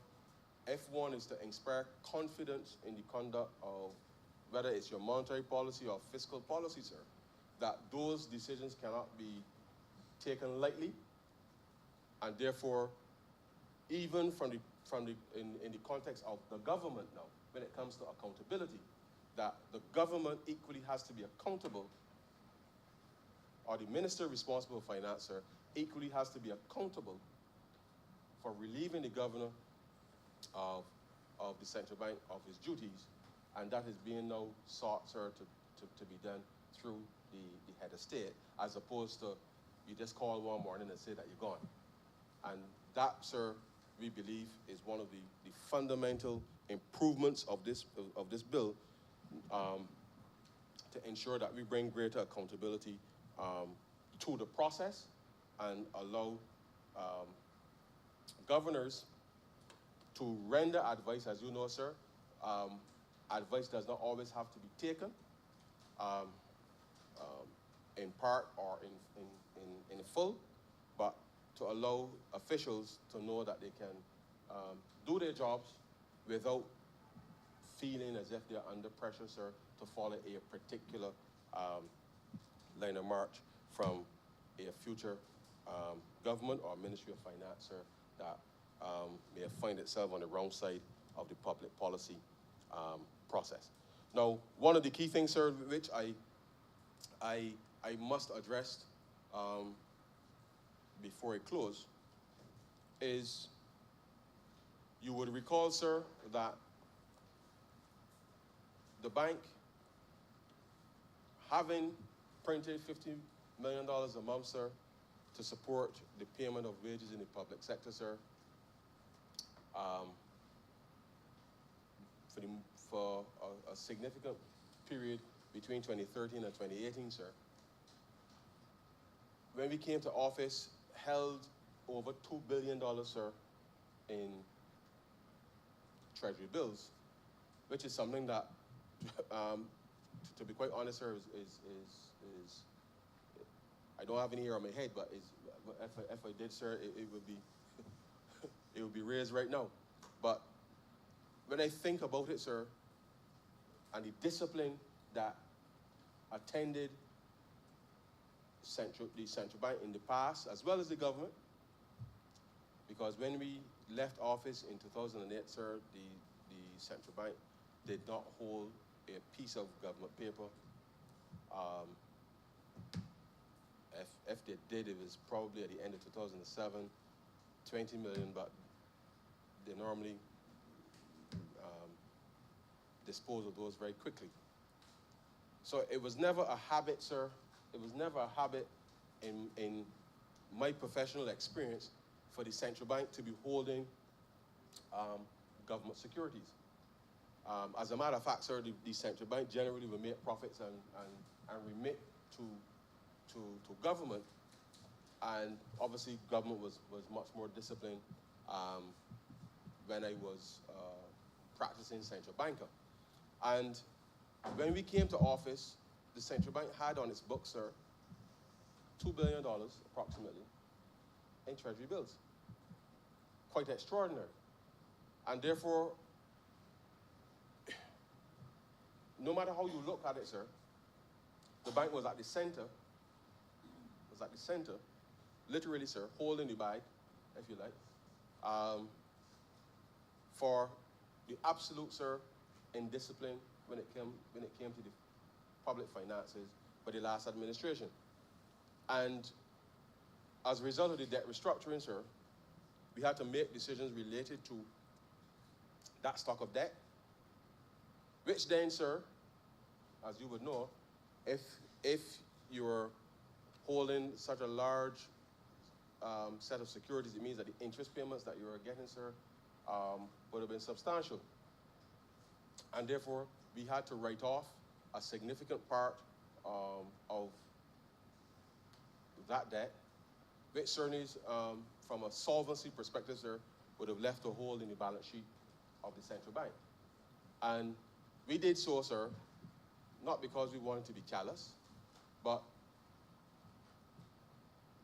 Speaker 4: if one is to inspire confidence in the conduct of whether it's your monetary policy or fiscal policy, sir, that those decisions cannot be taken lightly, and therefore, even in the context of the government now, when it comes to accountability, that the government equally has to be accountable, or the minister responsible for finance, sir, equally has to be accountable for relieving the governor of the central bank of his duties, and that is being now sought, sir, to be done through the head of state, as opposed to you just call one morning and say that you're gone. And that, sir, we believe is one of the fundamental improvements of this bill, to ensure that we bring greater accountability to the process and allow governors to render advice. As you know, sir, advice does not always have to be taken in part or in full, but to allow officials to know that they can do their jobs without feeling as if they're under pressure, sir, to follow a particular line of march from a future government or Ministry of Finance, sir, that may find itself on the wrong side of the public policy process. Now, one of the key things, sir, which I must address before I close is, you would recall, sir, that the bank, having printed $50 million a month, sir, to support the payment of wages in the public sector, sir, for a significant period between 2013 and 2018, sir, when we came to office, held over $2 billion, sir, in treasury bills, which is something that, to be quite honest, sir, is I don't have any here on my head, but if I did, sir, it would be it would be raised right now. But when I think about it, sir, and the discipline that attended the central bank in the past, as well as the government, because when we left office in 2008, sir, the central bank did not hold a piece of government paper. If they did, it was probably at the end of 2007, 20 million, but they normally dispose of those very quickly. So it was never a habit, sir. It was never a habit in my professional experience for the central bank to be holding government securities. As a matter of fact, sir, the central bank generally will make profits and remit to government, and obviously government was much more disciplined when I was practicing central banker. And when we came to office, the central bank had on its books, sir, $2 billion approximately in treasury bills. Quite extraordinary. And therefore, no matter how you look at it, sir, the bank was at the center, literally, sir, holding the bag, if you like, for the absolute, sir, indiscipline when it came to the public finances by the last administration. And as a result of the debt restructuring, sir, we had to make decisions related to that stock of debt, which then, sir, as you would know, if you're holding such a large set of securities, it means that the interest payments that you are getting, sir, would have been substantial. And therefore, we had to write off a significant part of that debt which certainly is, from a solvency perspective, sir, would have left a hole in the balance sheet of the central bank. And we did so, sir, not because we wanted to be callous, but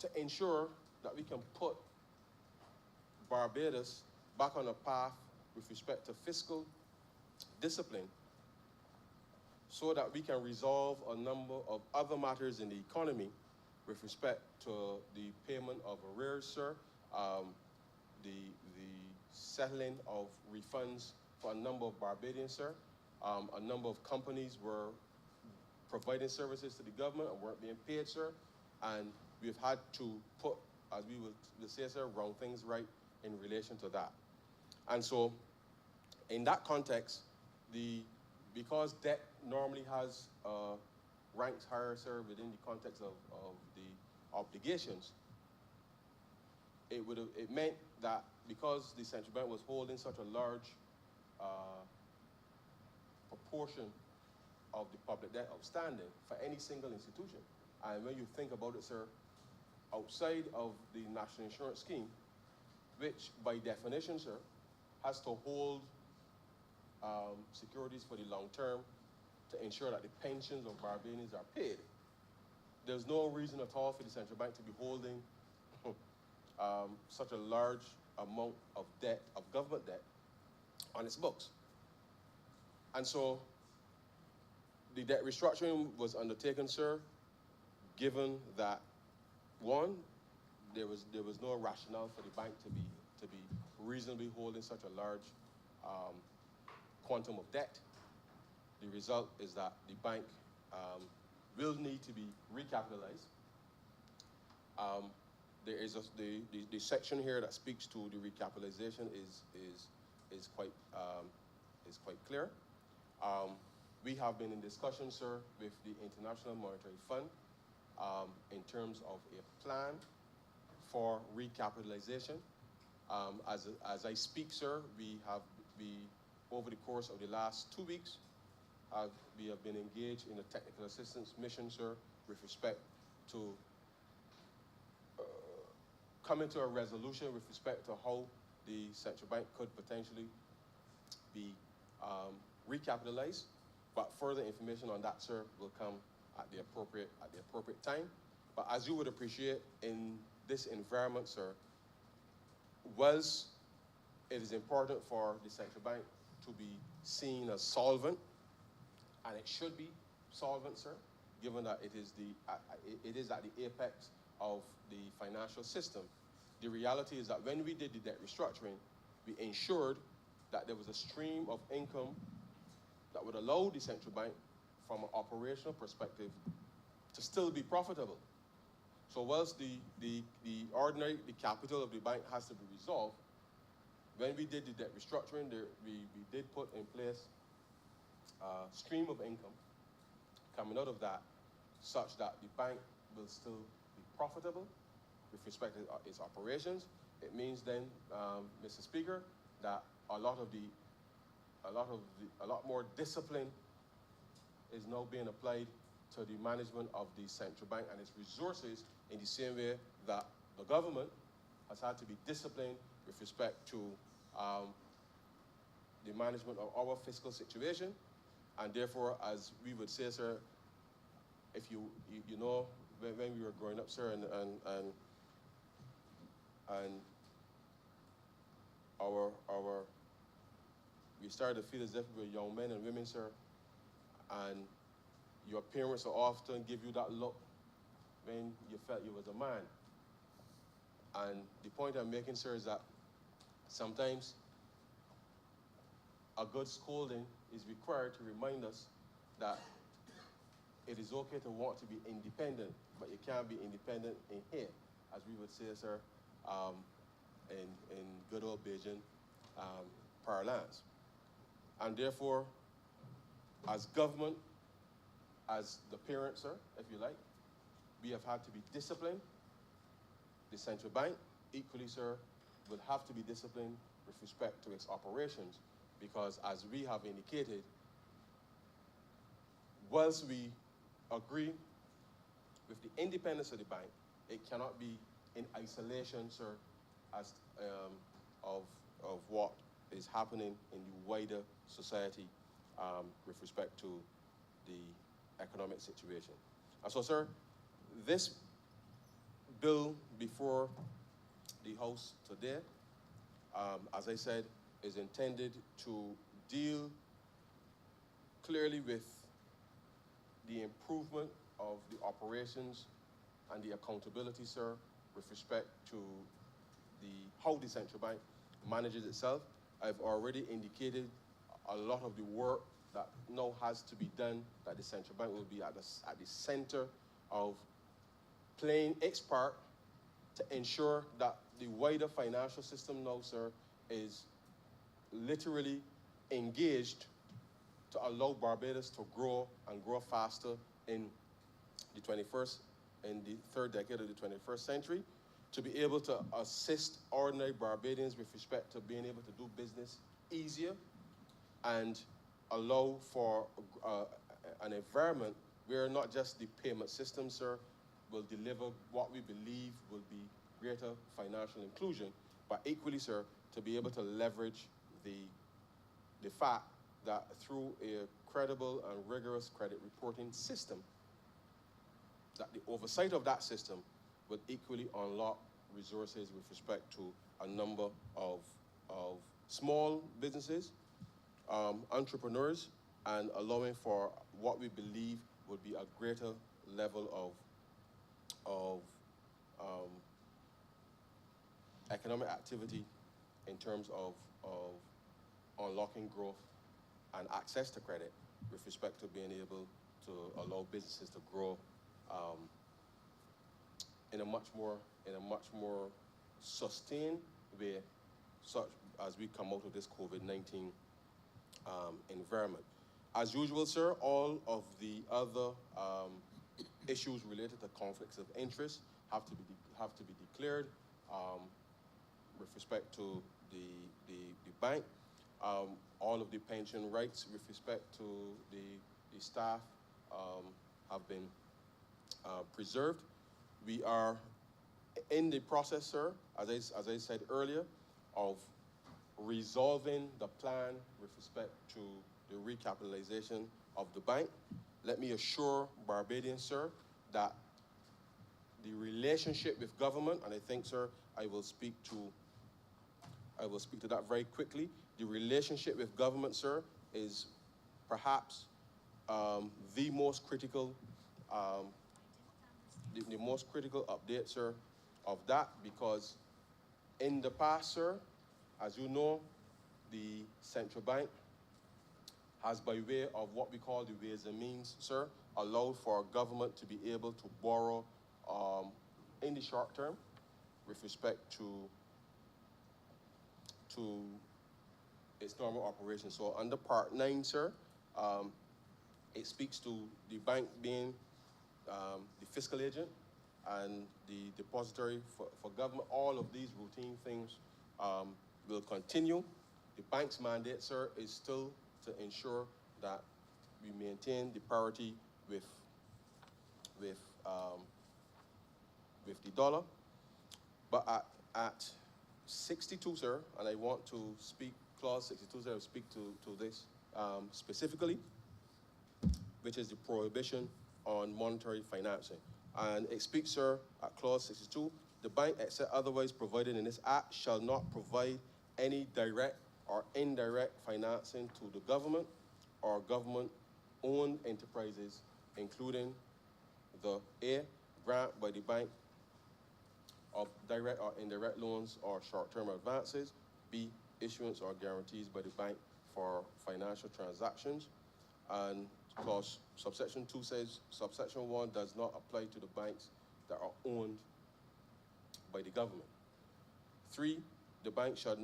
Speaker 4: to ensure that we can put Barbados back on a path with respect to fiscal discipline so that we can resolve a number of other matters in the economy with respect to the payment of arrears, sir, the settling of refunds for a number of Barbadians, sir. A number of companies were providing services to the government and weren't being paid, sir. And we've had to put, as we would say, sir, round things right in relation to that. And so, in that context, because debt normally has ranks higher, sir, within the context of the obligations, it meant that because the central bank was holding such a large proportion of the public debt outstanding for any single institution, and when you think about it, sir, outside of the national insurance scheme, which by definition, sir, has to hold securities for the long term to ensure that the pensions of Barbadians are paid, there's no reason at all for the central bank to be holding such a large amount of debt, of government debt, on its books. And so the debt restructuring was undertaken, sir, given that, one, there was no rationale for the bank to be reasonably holding such a large quantum of debt. The result is that the bank will need to be recapitalized. There is the section here that speaks to the recapitalization is quite clear. We have been in discussion, sir, with the International Monetary Fund in terms of a plan for recapitalization. As I speak, sir, over the course of the last 2 weeks, we have been engaged in a technical assistance mission, sir, with respect to coming to a resolution with respect to how the central bank could potentially be recapitalized. But further information on that, sir, will come at the appropriate time. But as you would appreciate, in this environment, sir, whilst it is important for the central bank to be seen as solvent, and it should be solvent, sir, given that it is at the apex of the financial system. The reality is that when we did the debt restructuring, we ensured that there was a stream of income that would allow the central bank, from an operational perspective, to still be profitable. So whilst the capital of the bank has to be resolved, when we did the debt restructuring, we did put in place a stream of income coming out of that, such that the bank will still be profitable with respect to its operations. It means then, Mr. Speaker, that a lot more discipline is now being applied to the management of the central bank and its resources, in the same way that the government has had to be disciplined with respect to the management of our fiscal situation. And therefore, as we would say, sir, if you know, when we were growing up, sir, and we started to feel as if we were young men and women, sir, and your parents will often give you that look when you felt you was a man. And the point I'm making, sir, is that sometimes a good scolding is required to remind us that it is okay to want to be independent, but you can't be independent in here, as we would say, sir, in good old Bajan parlance. And therefore, as government, as the parent, sir, if you like, we have had to be disciplined. The central bank, equally, sir, will have to be disciplined with respect to its operations, because as we have indicated, whilst we agree with the independence of the bank, it cannot be in isolation, sir, as of what is happening in the wider society with respect to the economic situation. And so, sir, this bill before the House today, as I said, is intended to deal clearly with the improvement of the operations and the accountability, sir, with respect to how the central bank manages itself. I've already indicated a lot of the work that now has to be done, that the central bank will be at the center of playing its part to ensure that the wider financial system now, sir, is literally engaged to allow Barbados to grow and grow faster in the 21st, in the third decade of the 21st century, to be able to assist ordinary Barbadians with respect to being able to do business easier and allow for an environment where not just the payment system, sir, will deliver what we believe will be greater financial inclusion, but equally, sir, to be able to leverage the fact that through a credible and rigorous credit reporting system, that the oversight of that system will equally unlock resources with respect to a number of small businesses, entrepreneurs, and allowing for what we believe would be a greater level of economic activity in terms of unlocking growth and access to credit with respect to being able to allow businesses to grow in a much more sustained way, such as we come out of this COVID-19 environment. As usual, sir, all of the other issues related to conflicts of interest have to be declared with respect to the bank. All of the pension rights with respect to the staff have been preserved. We are in the process, sir, as I said earlier, of resolving the plan with respect to the recapitalization of the bank. Let me assure Barbadians, sir, that the relationship with government, and I think, sir, I will speak to that very quickly. The relationship with government, sir, is perhaps the most critical the most critical update, sir, of that, because in the past, sir, as you know, the central bank has, by way of what we call the ways and means, sir, allowed for government to be able to borrow in the short term with respect to its normal operation. So under Part 9, sir, it speaks to the bank being the fiscal agent and the depository for government. All of these routine things will continue. The bank's mandate, sir, is still to ensure that we maintain the parity with the dollar. But at 62, sir, and I want to speak, clause 62, sir, speak to this specifically, which is the prohibition on monetary financing. And it speaks, sir, at clause 62, the bank, except otherwise provided in this act, shall not provide any direct or indirect financing to the government or government-owned enterprises, including the A, grant by the bank of direct or indirect loans or short-term advances, B, issuance or guarantees by the bank for financial transactions. And clause subsection 2 says subsection 1 does not apply to the banks that are owned by the government. 3, the bank shall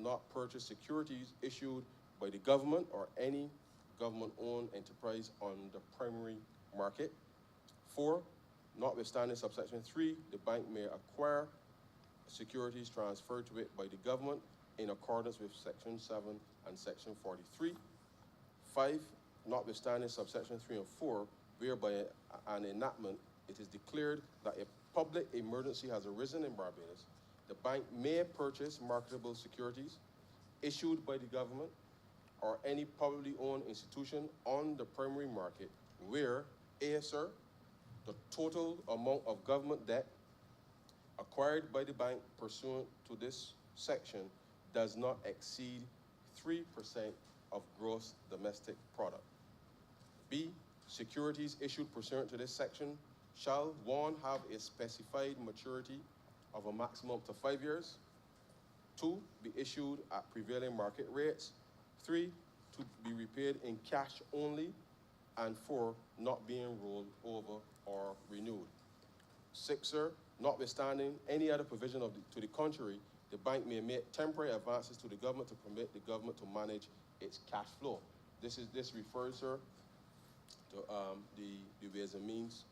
Speaker 4: not purchase securities issued by the government or any government-owned enterprise on the primary market. 4, notwithstanding subsection 3, the bank may acquire securities transferred to it by the government in accordance with section 7 and section 43. 5, notwithstanding subsection 3 and 4, whereby an enactment, it is declared that a public emergency has arisen in Barbados, the bank may purchase marketable securities issued by the government or any publicly owned institution on the primary market where, A, sir, the total amount of government debt acquired by the bank pursuant to this section does not exceed 3% of gross domestic product. B, securities issued pursuant to this section shall, 1, have a specified maturity of a maximum to 5 years, 2, be issued at prevailing market rates, 3, to be repaid in cash only, and 4, not being rolled over or renewed. 6, sir, notwithstanding any other provision to the contrary, the bank may make temporary advances to the government to permit the government to manage its cash flow. This refers, sir, to the ways and means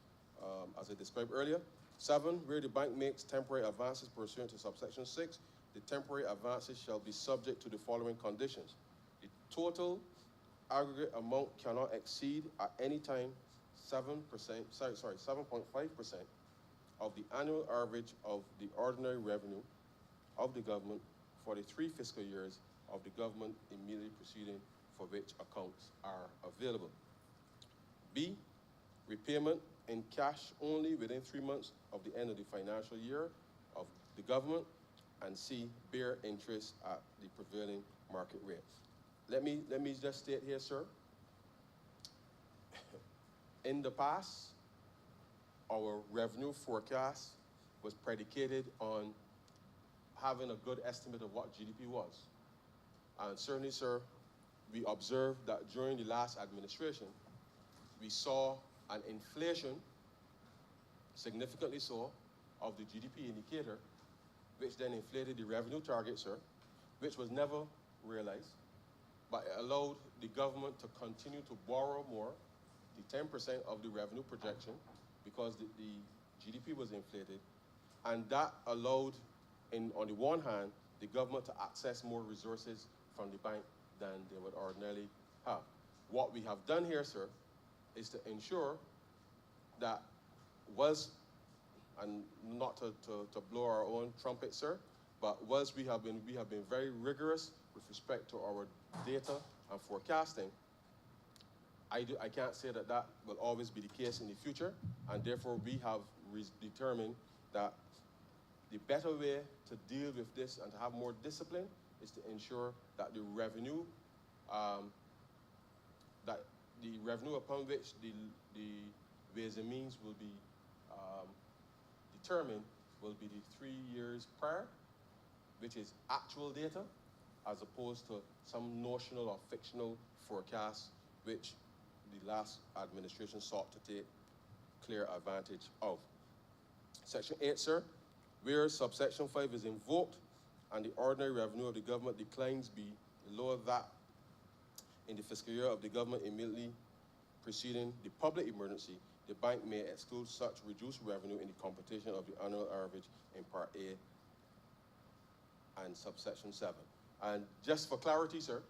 Speaker 4: as I described earlier. 7, where the bank makes temporary advances pursuant to subsection 6, the temporary advances shall be subject to the following conditions. The total aggregate amount cannot exceed at any time 7.5% of the annual average of the ordinary revenue of the government for the 3 fiscal years of the government immediately preceding for which accounts are available. B, repayment in cash only within 3 months of the end of the financial year of the government, and C, bear interest at the prevailing market rate. Let me just state here, sir. In the past, our revenue forecast was predicated on having a good estimate of what GDP was. And certainly, sir, we observed that during the last administration, we saw an inflation, significantly so, of the GDP indicator, which then inflated the revenue target, sir, which was never realized, but it allowed the government to continue to borrow more, the 10% of the revenue projection, because the GDP was inflated, and that allowed, on the one hand, the government to access more resources from the bank than they would ordinarily have. What we have done here, sir, is to ensure that and not to blow our own trumpet, sir, but we have been very rigorous with respect to our data and forecasting. I can't say that will always be the case in the future, and therefore we have determined that the better way to deal with this and to have more discipline is to ensure that the revenue upon which the ways and means will be determined will be the 3 years prior, which is actual data, as opposed to some notional or fictional forecast, which the last administration sought to take clear advantage of. Section 8, sir, where subsection 5 is invoked and the ordinary revenue of the government declines below that in the fiscal year of the government immediately preceding the public emergency, the bank may exclude such reduced revenue in the computation of the annual average in Part A and subsection 7. And just for clarity, sir,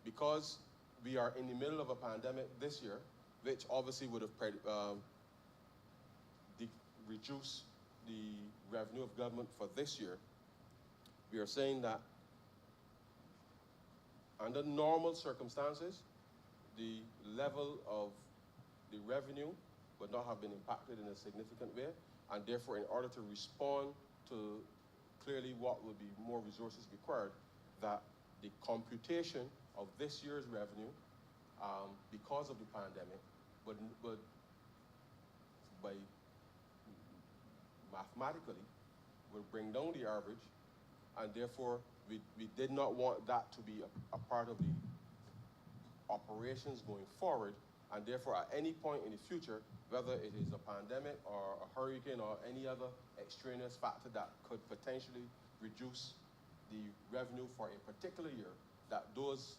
Speaker 4: because we are in the middle of a pandemic this year, which obviously would have reduced the revenue of government for this year, we are saying that under normal circumstances, the level of the revenue would not have been impacted in a significant way, and therefore in order to respond to clearly what would be more resources required, that the computation of this year's revenue, because of the pandemic, would by mathematically, would bring down the average, and therefore we did not want that to be a part of the operations going forward, and therefore at any point in the future, whether it is a pandemic or a hurricane or any other extraneous factor that could potentially reduce the revenue for a particular year, that those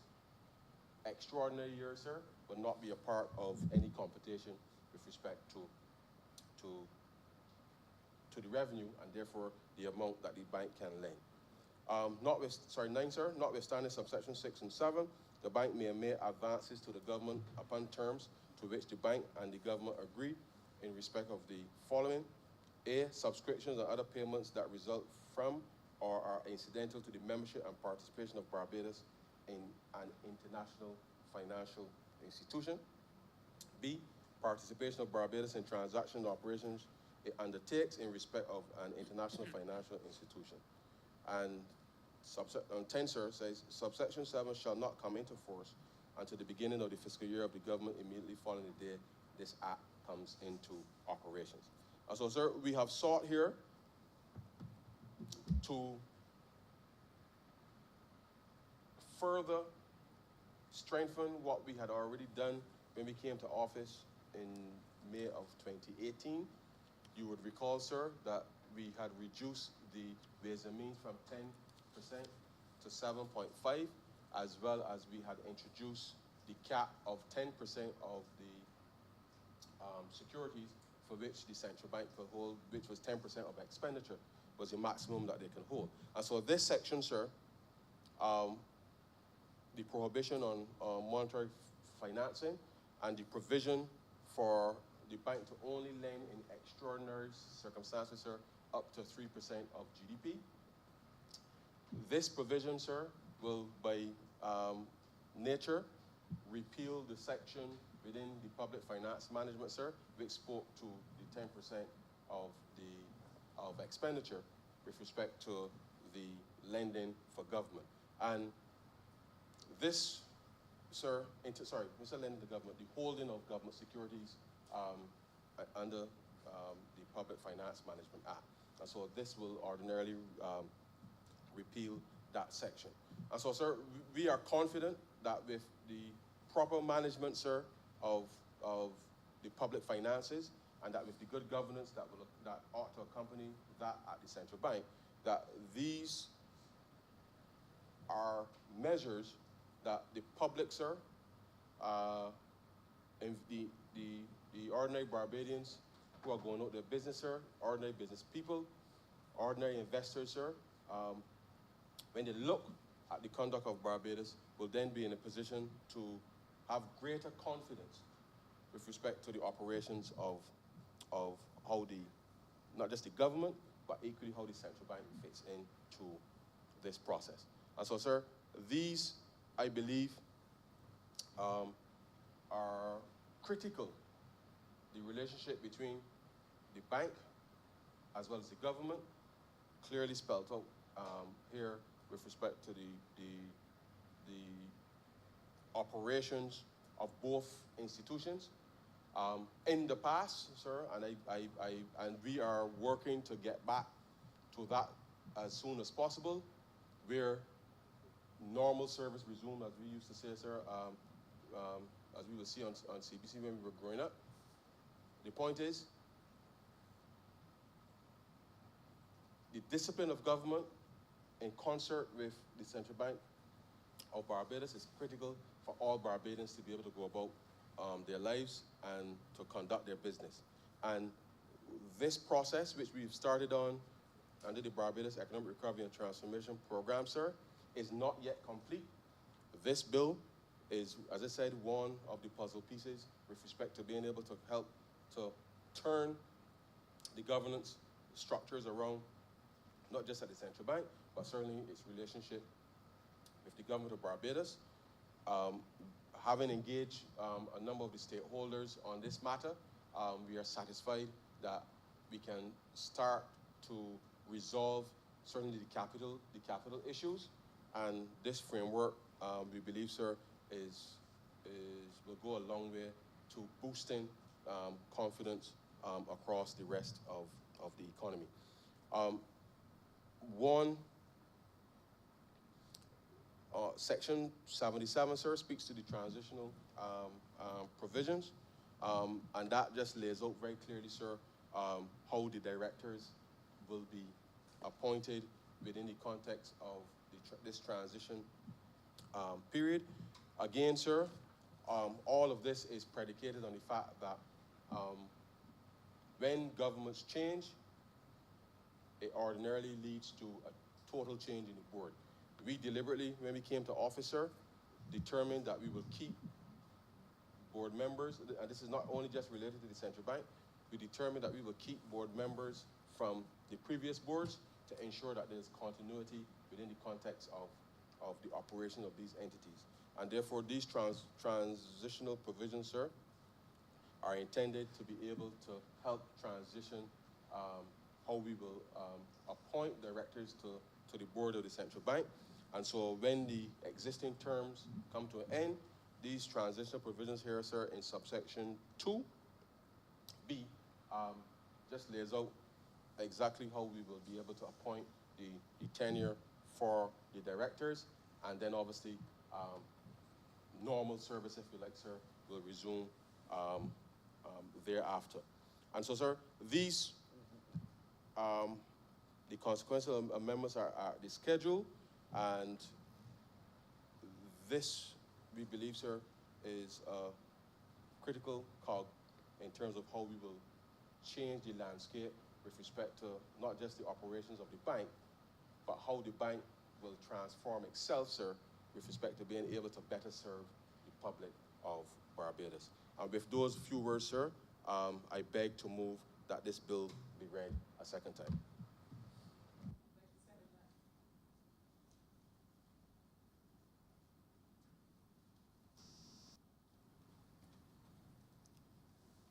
Speaker 4: extraordinary years, sir, would not be a part of any computation with respect to the revenue, and therefore the amount that the bank can lend. 9, sir, notwithstanding subsection 6 and 7, the bank may make advances to the government upon terms to which the bank and the government agree in respect of the following. A, subscriptions and other payments that result from or are incidental to the membership and participation of Barbados in an international financial institution. B, participation of Barbados in transactions and operations it undertakes in respect of an international financial institution. And 10, sir, says subsection 7 shall not come into force until the beginning of the fiscal year of the government immediately following the day this act comes into operations. And so, sir, we have sought here to further strengthen what we had already done when we came to office in May of 2018. You would recall, sir, that we had reduced the Ways and Means from 10% to 7.5, as well as we had introduced the cap of 10% of the securities for which the central bank could hold, which was 10% of expenditure, was the maximum that they can hold. And so this section, sir, the prohibition on monetary financing and the provision for the bank to only lend in extraordinary circumstances, sir, up to 3% of GDP. This provision, sir, will by nature repeal the section within the public finance management, sir, which spoke to the 10% of expenditure with respect to the lending for government. And this, sir, Mr. Lending to government, the holding of government securities under the Public Finance Management Act. And so this will ordinarily repeal that section. And so, sir, we are confident that with the proper management, sir, of the public finances, and that with the good governance that ought to accompany that at the central bank, that these are measures that the public, sir, and the ordinary Barbadians who are going out their business, sir, ordinary business people, ordinary investors, sir, when they look at the conduct of Barbados, will then be in a position to have greater confidence with respect to the operations of how not just the government, but equally how the central bank fits into this process. And so, sir, these, I believe, are critical. The relationship between the bank as well as the government, clearly spelled out here with respect to the operations of both institutions. In the past, sir, and we are working to get back to that as soon as possible, where normal service resumed, as we used to say, sir, as we would see on CBC when we were growing up. The point is, the discipline of government in concert with the Central Bank of Barbados is critical for all Barbadians to be able to go about their lives and to conduct their business. And this process, which we've started on under the Barbados Economic Recovery and Transformation Program, sir, is not yet complete. This bill is, as I said, one of the puzzle pieces with respect to being able to help to turn the governance structures around, not just at the central bank, but certainly its relationship with the government of Barbados. Having engaged a number of the stakeholders on this matter, we are satisfied that we can start to resolve certainly the capital issues, and this framework, we believe, sir, will go a long way to boosting confidence across the rest of the economy. Section 77, sir, speaks to the transitional provisions, and that just lays out very clearly, sir, how the directors will be appointed within the context of this transition period. Again, sir, all of this is predicated on the fact that when governments change, it ordinarily leads to a total change in the board. We deliberately, when we came to office, sir, determined that we will keep board members, and this is not only just related to the central bank, we determined that we will keep board members from the previous boards to ensure that there's continuity within the context of the operation of these entities. And therefore, these transitional provisions, sir, are intended to be able to help transition how we will appoint directors to the board of the central bank. And so when the existing terms come to an end, these transitional provisions here, sir, in subsection 2B, just lays out exactly how we will be able to appoint the tenure for the directors, and then obviously normal service, if you like, sir, will resume thereafter. And so, sir, these, the consequential amendments are the schedule, and this, we believe, sir, is a critical cog in terms of how we will change the landscape with respect to not just the operations of the bank, but how the bank will transform itself, sir, with respect to being able to better serve the public of Barbados. And with those few words, sir, I beg to move that this bill be read a second time.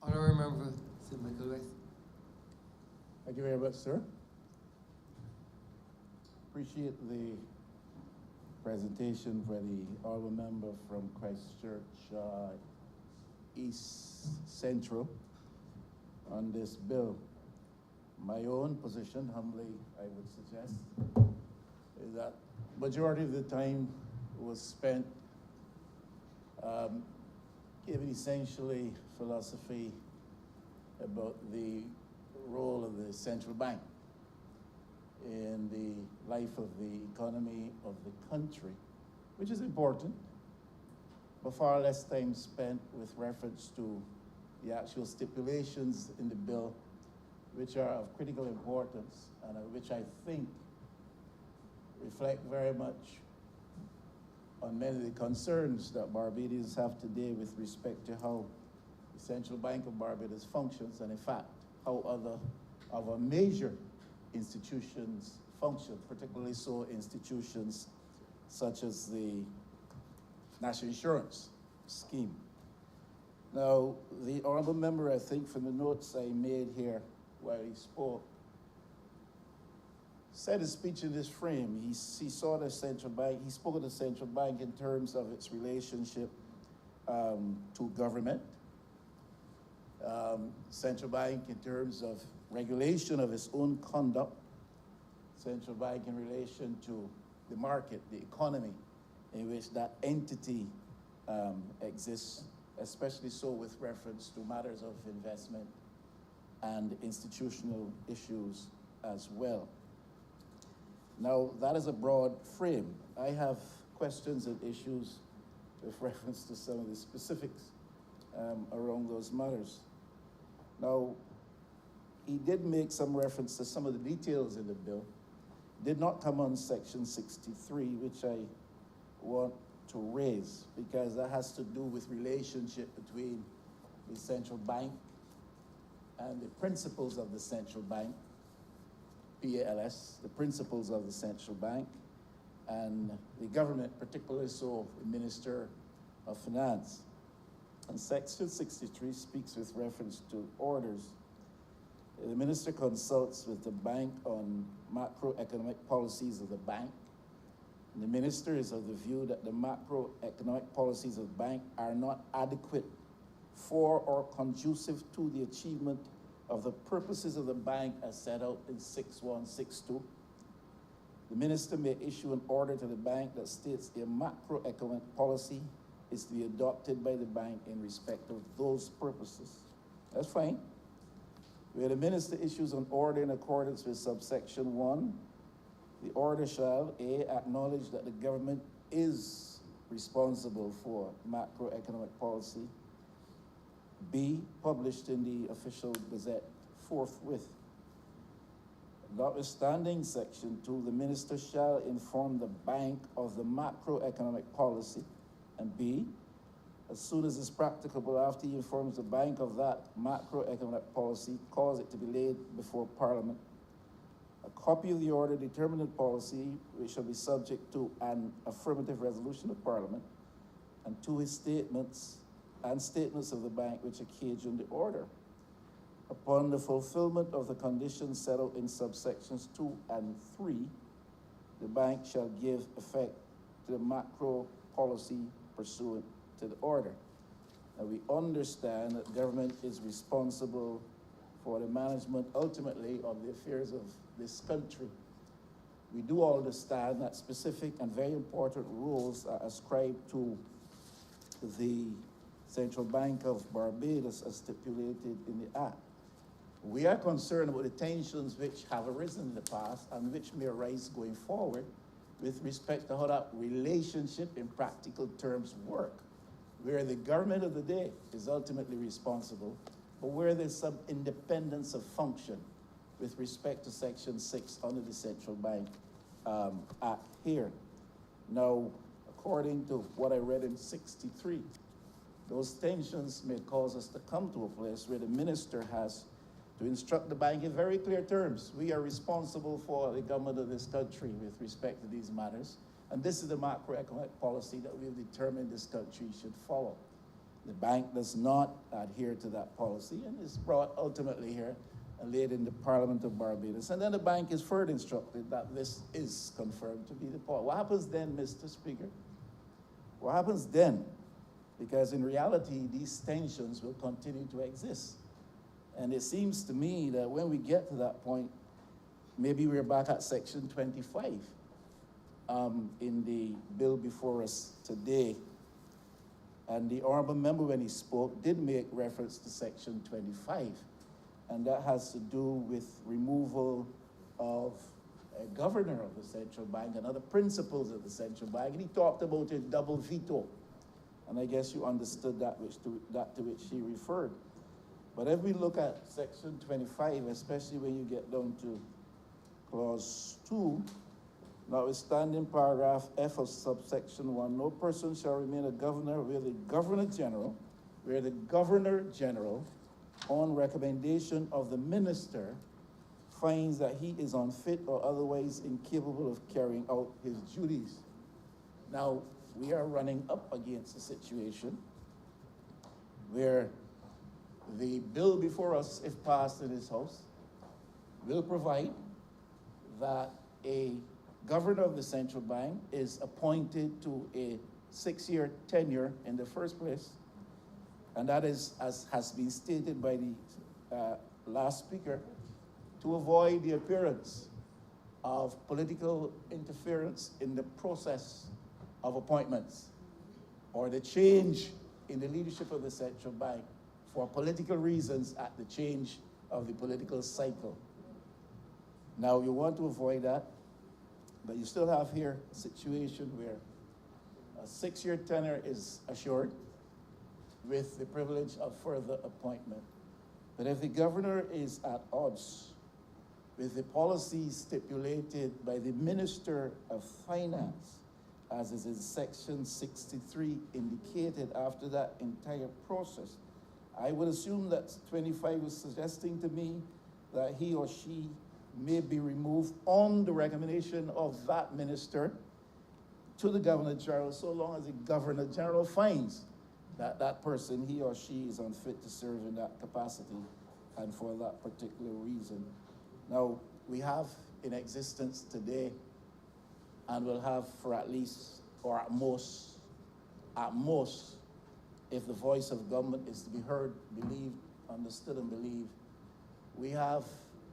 Speaker 3: Honorable Member St. Michael West.
Speaker 5: Thank you very much, sir. Appreciate the presentation for the honorable member from Christchurch East Central on this bill. My own position, humbly, I would suggest, is that majority of the time was spent giving essentially philosophy about the role of the central bank in the life of the economy of the country, which is important, but far less time spent with reference to the actual stipulations in the bill, which are of critical importance and which I think reflect very much on many of the concerns that Barbadians have today with respect to how the Central Bank of Barbados functions, and in fact, how other of our major institutions function, particularly so institutions such as the National Insurance Scheme. Now, the honorable member, I think from the notes I made here while he spoke, said his speech in this frame. He saw the central bank, he spoke of the central bank in terms of its relationship to government, central bank in terms of regulation of its own conduct, central bank in relation to the market, the economy in which that entity exists, especially so with reference to matters of investment and institutional issues as well. Now, that is a broad frame. I have questions and issues with reference to some of the specifics around those matters. Now, he did make some reference to some of the details in the bill. Did not come on section 63, which I want to raise, because that has to do with relationship between the central bank and the principles of the central bank, PALS, the principles of the central bank, and the government, particularly so the Minister of Finance. And section 63 speaks with reference to orders. The minister consults with the bank on macroeconomic policies of the bank. And the minister is of the view that the macroeconomic policies of the bank are not adequate for or conducive to the achievement of the purposes of the bank as set out in 6162. The minister may issue an order to the bank that states a macroeconomic policy is to be adopted by the bank in respect of those purposes. That's fine. Where the minister issues an order in accordance with subsection 1, the order shall, A, acknowledge that the government is responsible for macroeconomic policy, B, published in the official gazette forthwith. Notwithstanding section 2, the minister shall inform the bank of the macroeconomic policy, and B, as soon as is practicable after he informs the bank of that macroeconomic policy, cause it to be laid before Parliament A copy of the order determining policy, which shall be subject to an affirmative resolution of Parliament, and to his statements and statements of the bank which occasion the order. Upon the fulfillment of the conditions set out in subsections 2 and 3, the bank shall give effect to the macro policy pursuant to the order. Now, we understand that government is responsible for the management, ultimately, of the affairs of this country. We do understand that specific and very important rules are ascribed to the Central Bank of Barbados as stipulated in the Act. We are concerned about the tensions which have arisen in the past and which may arise going forward with respect to how that relationship in practical terms work, where the government of the day is ultimately responsible, but where there's some independence of function with respect to Section 6 under the Central Bank Act here. Now, according to what I read in 63, those tensions may cause us to come to a place where the minister has to instruct the bank in very clear terms. We are responsible for the government of this country with respect to these matters, and this is the macroeconomic policy that we've determined this country should follow. The bank does not adhere to that policy and is brought ultimately here and laid in the Parliament of Barbados. And then the bank is further instructed that this is confirmed to be the policy. What happens then, Mr. Speaker? What happens then? Because in reality, these tensions will continue to exist. And it seems to me that when we get to that point, maybe we're back at Section 25 in the bill before us today. And the honorable member, when he spoke, did make reference to Section 25. And that has to do with removal of a governor of the central bank and other principles of the central bank. And he talked about a double veto. And I guess you understood that to which he referred. But if we look at Section 25, especially when you get down to Clause 2, notwithstanding paragraph F of subsection 1, no person shall remain a governor where the Governor General, on recommendation of the minister, finds that he is unfit or otherwise incapable of carrying out his duties. Now, we are running up against a situation where the bill before us, if passed in this House, will provide that a governor of the central bank is appointed to a 6-year tenure in the first place. And that is, as has been stated by the last speaker, to avoid the appearance of political interference in the process of appointments or the change in the leadership of the central bank for political reasons at the change of the political cycle. Now, you want to avoid that, but you still have here a situation where a 6-year tenure is assured with the privilege of further appointment. But if the governor is at odds with the policies stipulated by the Minister of Finance, as is in Section 63 indicated after that entire process, I would assume that 25 was suggesting to me that he or she may be removed on the recommendation of that minister to the Governor General, so long as the Governor General finds that that person, he or she, is unfit to serve in that capacity and for that particular reason. Now, we have in existence today, and will have for at least, or at most, if the voice of government is to be heard, believed, understood, and believed, we have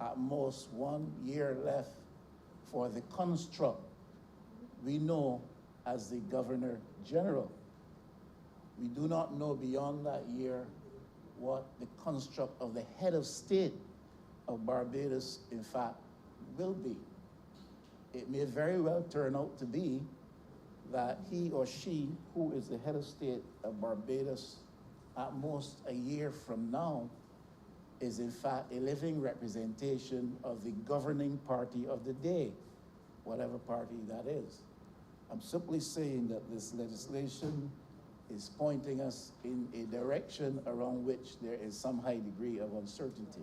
Speaker 5: at most 1 year left for the construct we know as the Governor General. We do not know beyond that year what the construct of the head of state of Barbados, in fact, will be. It may very well turn out to be that he or she, who is the head of state of Barbados, at most a year from now, is in fact a living representation of the governing party of the day, whatever party that is. I'm simply saying that this legislation is pointing us in a direction around which there is some high degree of uncertainty.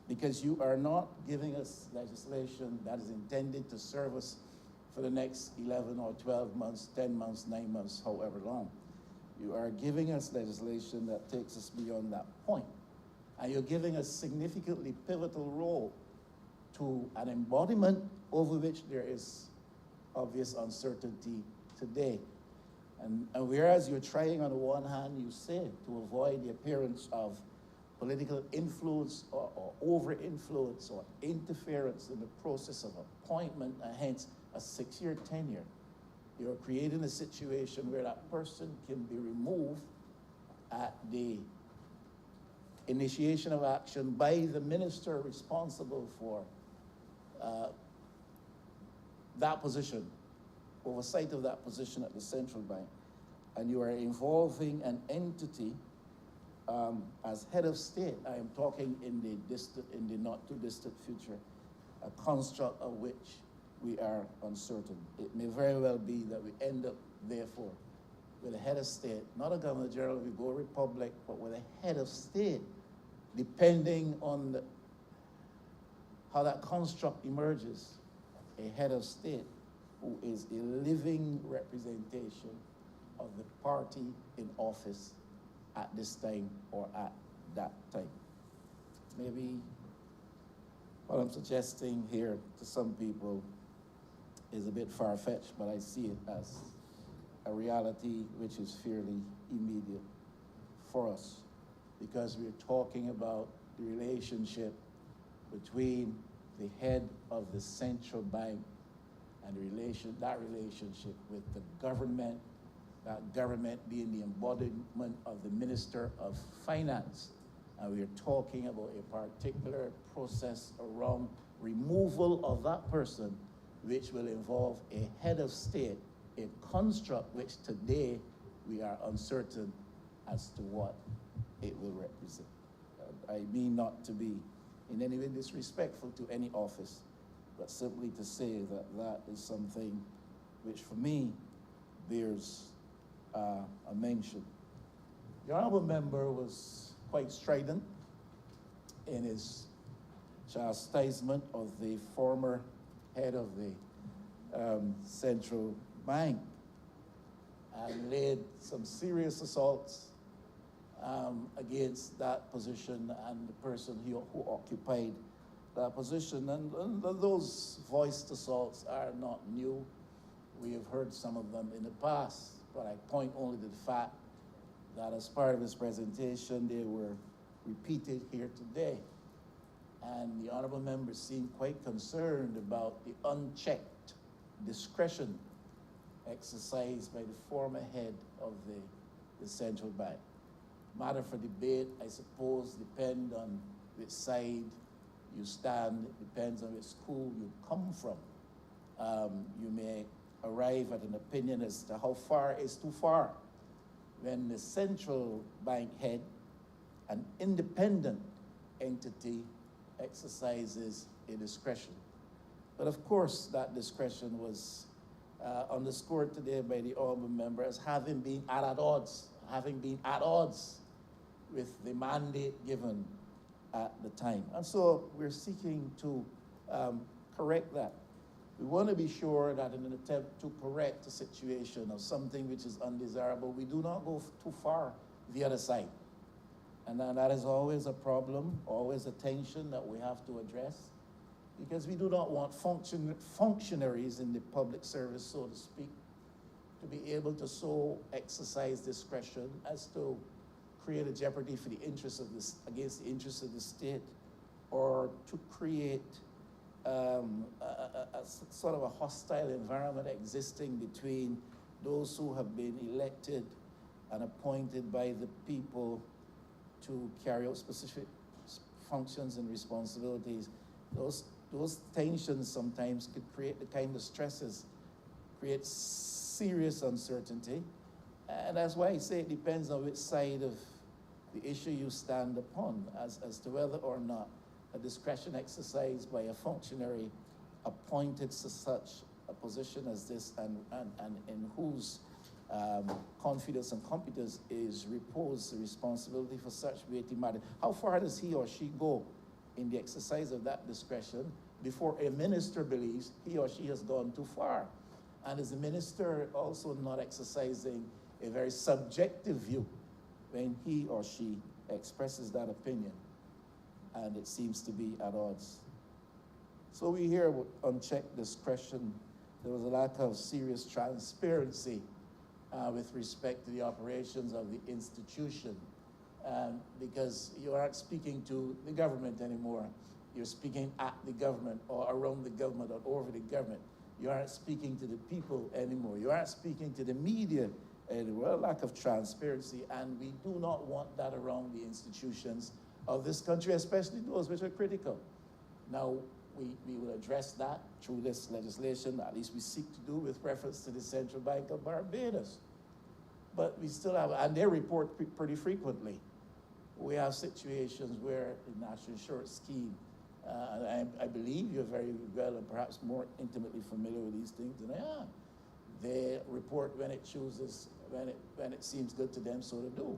Speaker 5: because you are not giving us legislation that is intended to serve us for the next 11 or 12 months, 10 months, 9 months, however long. You are giving us legislation that takes us beyond that point. And you're giving a significantly pivotal role to an embodiment over which there is obvious uncertainty today. And whereas you're trying on the one hand, you say, to avoid the appearance of political influence or over-influence or interference in the process of appointment, and hence a 6-year tenure, you're creating a situation where that person can be removed at the initiation of action by the minister responsible for that position, oversight of that position at the central bank. And you are involving an entity as head of state. I am talking in the not too distant future, a construct of which we are uncertain. It may very well be that we end up, therefore, with a head of state, not a governor general, we go republic, but with a head of state, depending on how that construct emerges, a head of state who is a living representation of the party in office at this time or at that time. Maybe what I'm suggesting here to some people is a bit far-fetched, but I see it as a reality which is fairly immediate for us, because we're talking about the relationship between the head of the central bank and that relationship with the government, that government being the embodiment of the Minister of Finance. And we're talking about a particular process around removal of that person, which will involve a head of state, a construct which today we are uncertain as to what it will represent. I mean not to be in any way disrespectful to any office, but simply to say that that is something which for me bears a mention. The honorable member was quite strident in his chastisement of the former head of the central bank, and laid some serious assaults against that position and the person who occupied that position. And those voiced assaults are not new. We have heard some of them in the past, but I point only to the fact that as part of his presentation, they were repeated here today. And the honorable member seemed quite concerned about the unchecked discretion exercised by the former head of the central bank. Matter for debate, I suppose, depend on which side you stand. It depends on which school you come from. You may arrive at an opinion as to how far is too far when the central bank head, an independent entity, exercises a discretion. But of course, that discretion was underscored today by the honorable member as having been at odds with the mandate given at the time. And so we're seeking to correct that. We want to be sure that in an attempt to correct a situation of something which is undesirable, we do not go too far the other side. And that is always a problem, always a tension that we have to address, because we do not want functionaries in the public service, so to speak, to be able to so exercise discretion as to create a jeopardy for the interests of against the interests of the state, or to create a sort of a hostile environment existing between those who have been elected and appointed by the people to carry out specific functions and responsibilities. Those tensions sometimes could create the kind of stresses, create serious uncertainty. And that's why I say it depends on which side of the issue you stand upon as to whether or not a discretion exercised by a functionary appointed to such a position as this and in whose confidence and competence is reposed the responsibility for such weighty matter. How far does he or she go in the exercise of that discretion before a minister believes he or she has gone too far. And is the minister also not exercising a very subjective view when he or she expresses that opinion? And it seems to be at odds. So we hear with unchecked discretion, there was a lack of serious transparency with respect to the operations of the institution. Because you aren't speaking to the government anymore. You're speaking at the government or around the government or over the government. You aren't speaking to the people anymore. You aren't speaking to the media anymore. A lack of transparency, and we do not want that around the institutions of this country, especially those which are critical. Now, we will address that through this legislation, at least we seek to do with reference to the Central Bank of Barbados. But we still have, and they report pretty frequently, we have situations where the National Insurance Scheme, I believe you're very well and perhaps more intimately familiar with these things than I am. They report when it chooses, when it seems good to them, so to do.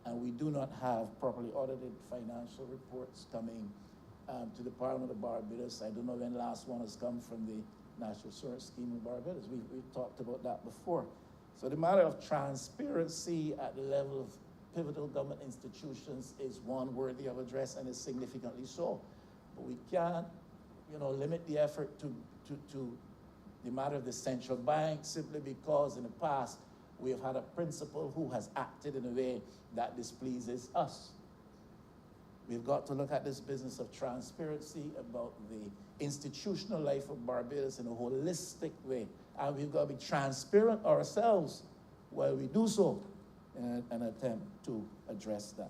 Speaker 5: And we do not have properly audited financial reports coming to the Parliament of Barbados. I don't know when the last one has come from the National Insurance Scheme in Barbados. We've talked about that before. So the matter of transparency at the level of pivotal government institutions is one worthy of address, and is significantly so. But we can't, limit the effort to the matter of the central bank simply because in the past we have had a principal who has acted in a way that displeases us. We've got to look at this business of transparency about the institutional life of Barbados in a holistic way. And we've got to be transparent ourselves while we do so in an attempt to address that.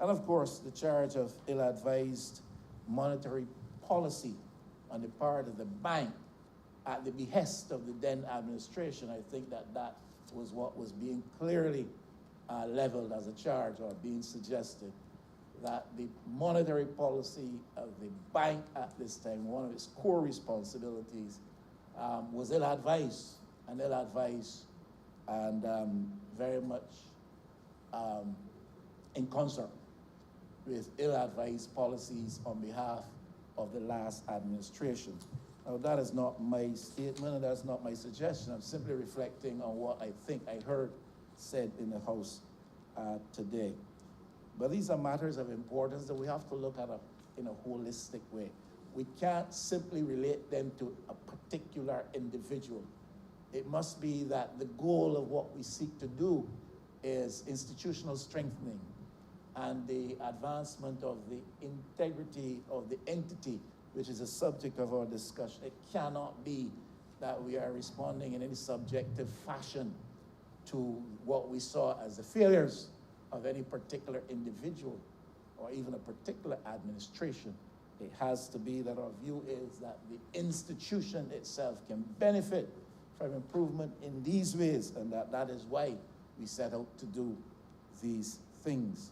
Speaker 5: And of course, the charge of ill-advised monetary policy on the part of the bank at the behest of the then administration. I think that was what was being clearly leveled as a charge, or being suggested, that the monetary policy of the bank at this time, one of its core responsibilities, was ill-advised and very much in concert with ill-advised policies on behalf of the last administration. Now, that is not my statement, and that's not my suggestion. I'm simply reflecting on what I think I heard said in the House today. But these are matters of importance that we have to look at in a holistic way. We can't simply relate them to a particular individual. It must be that the goal of what we seek to do is institutional strengthening and the advancement of the integrity of the entity, which is a subject of our discussion. It cannot be that we are responding in any subjective fashion to what we saw as the failures of any particular individual or even a particular administration. It has to be that our view is that the institution itself can benefit from improvement in these ways, and that is why we set out to do these things.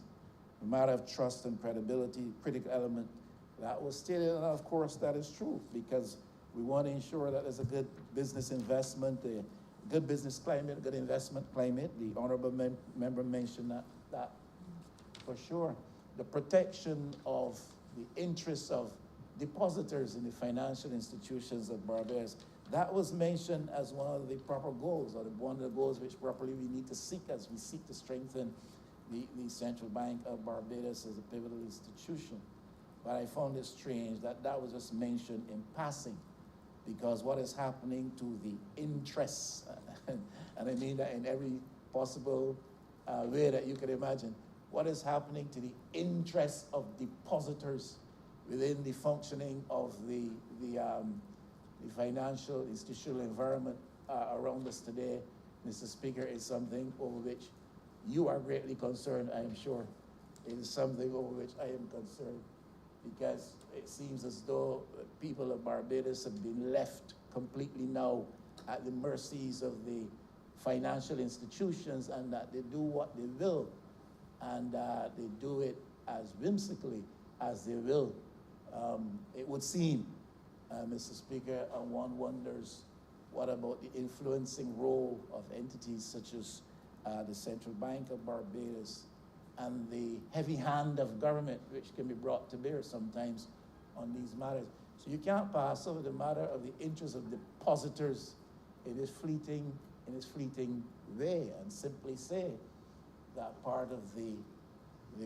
Speaker 5: The matter of trust and credibility, critical element, that was stated, and of course that is true, because we want to ensure that there's a good business investment, a good business climate, a good investment climate. The honorable member mentioned that for sure. The protection of the interests of depositors in the financial institutions of Barbados, that was mentioned as one of the proper goals, or one of the goals which properly we need to seek as we seek to strengthen the Central Bank of Barbados as a pivotal institution. But I found it strange that that was just mentioned in passing, because what is happening to the interests, and I mean that in every possible way that you can imagine, what is happening to the interests of depositors within the functioning of the financial institutional environment around us today, Mr. Speaker, is something over which you are greatly concerned, I am sure. It is something over which I am concerned, because it seems as though people of Barbados have been left completely now at the mercies of the financial institutions, and that they do what they will, and they do it as whimsically as they will. It would seem, Mr. Speaker, and one wonders, what about the influencing role of entities such as the Central Bank of Barbados, and the heavy hand of government which can be brought to bear sometimes on these matters. So you can't pass over the matter of the interests of depositors in this fleeting way, and simply say that part of the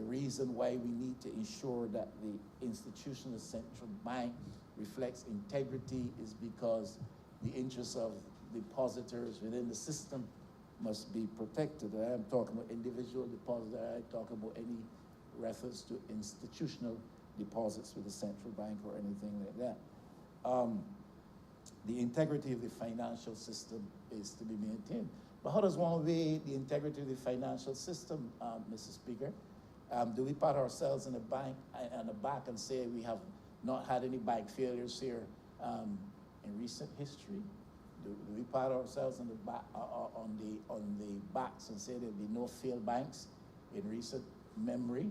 Speaker 5: reason why we need to ensure that the institution of central bank reflects integrity is because the interests of depositors within the system must be protected. I am talking about individual depositors. I'm talking about any reference to institutional deposits with the central bank or anything like that. The integrity of the financial system is to be maintained. But how does one weigh the integrity of the financial system, Mr. Speaker? Do we pat ourselves in the back and say we have not had any bank failures here in recent history? Do we pat ourselves on the backs and say there'll be no failed banks in recent memory,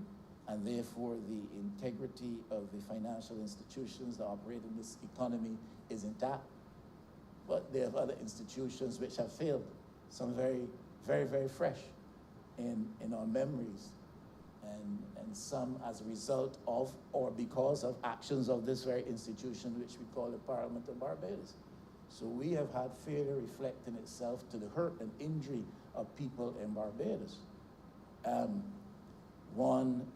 Speaker 5: and therefore the integrity of the financial institutions that operate in this economy is intact? But there are other institutions which have failed, some very, very, very fresh in our memories, and some as a result of or because of actions of this very institution which we call the Parliament of Barbados. So we have had failure reflecting itself to the hurt and injury of people in Barbados. One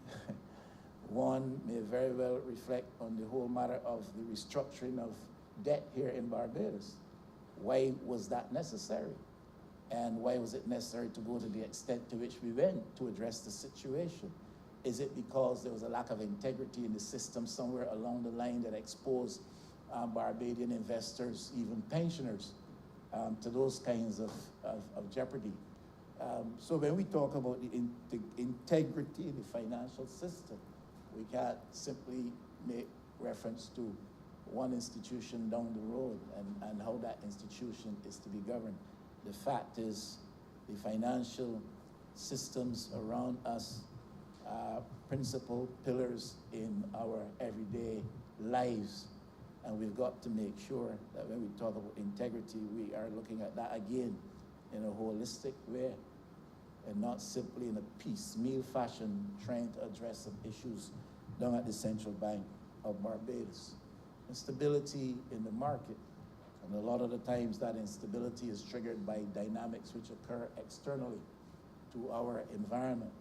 Speaker 5: may very well reflect on the whole matter of the restructuring of debt here in Barbados. Why was that necessary? And why was it necessary to go to the extent to which we went to address the situation? Is it because there was a lack of integrity in the system somewhere along the line that exposed Barbadian investors, even pensioners, to those kinds of jeopardy? So when we talk about the integrity of the financial system, we can't simply make reference to one institution down the road and how that institution is to be governed. The fact is, the financial systems around us are principal pillars in our everyday lives. And we've got to make sure that when we talk about integrity, we are looking at that again in a holistic way and not simply in a piecemeal fashion trying to address some issues down at the Central Bank of Barbados. Instability in the market, and a lot of the times that instability is triggered by dynamics which occur externally to our environment,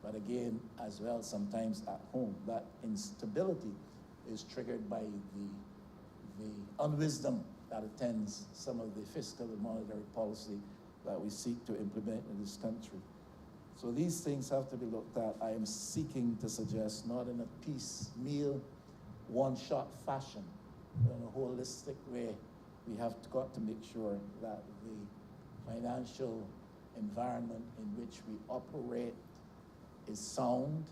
Speaker 5: but again, as well, sometimes at home. That instability is triggered by the unwisdom that attends some of the fiscal and monetary policy that we seek to implement in this country. So these things have to be looked at. I am seeking to suggest, not in a piecemeal, one-shot fashion, but in a holistic way. We have got to make sure that the financial environment in which we operate is sound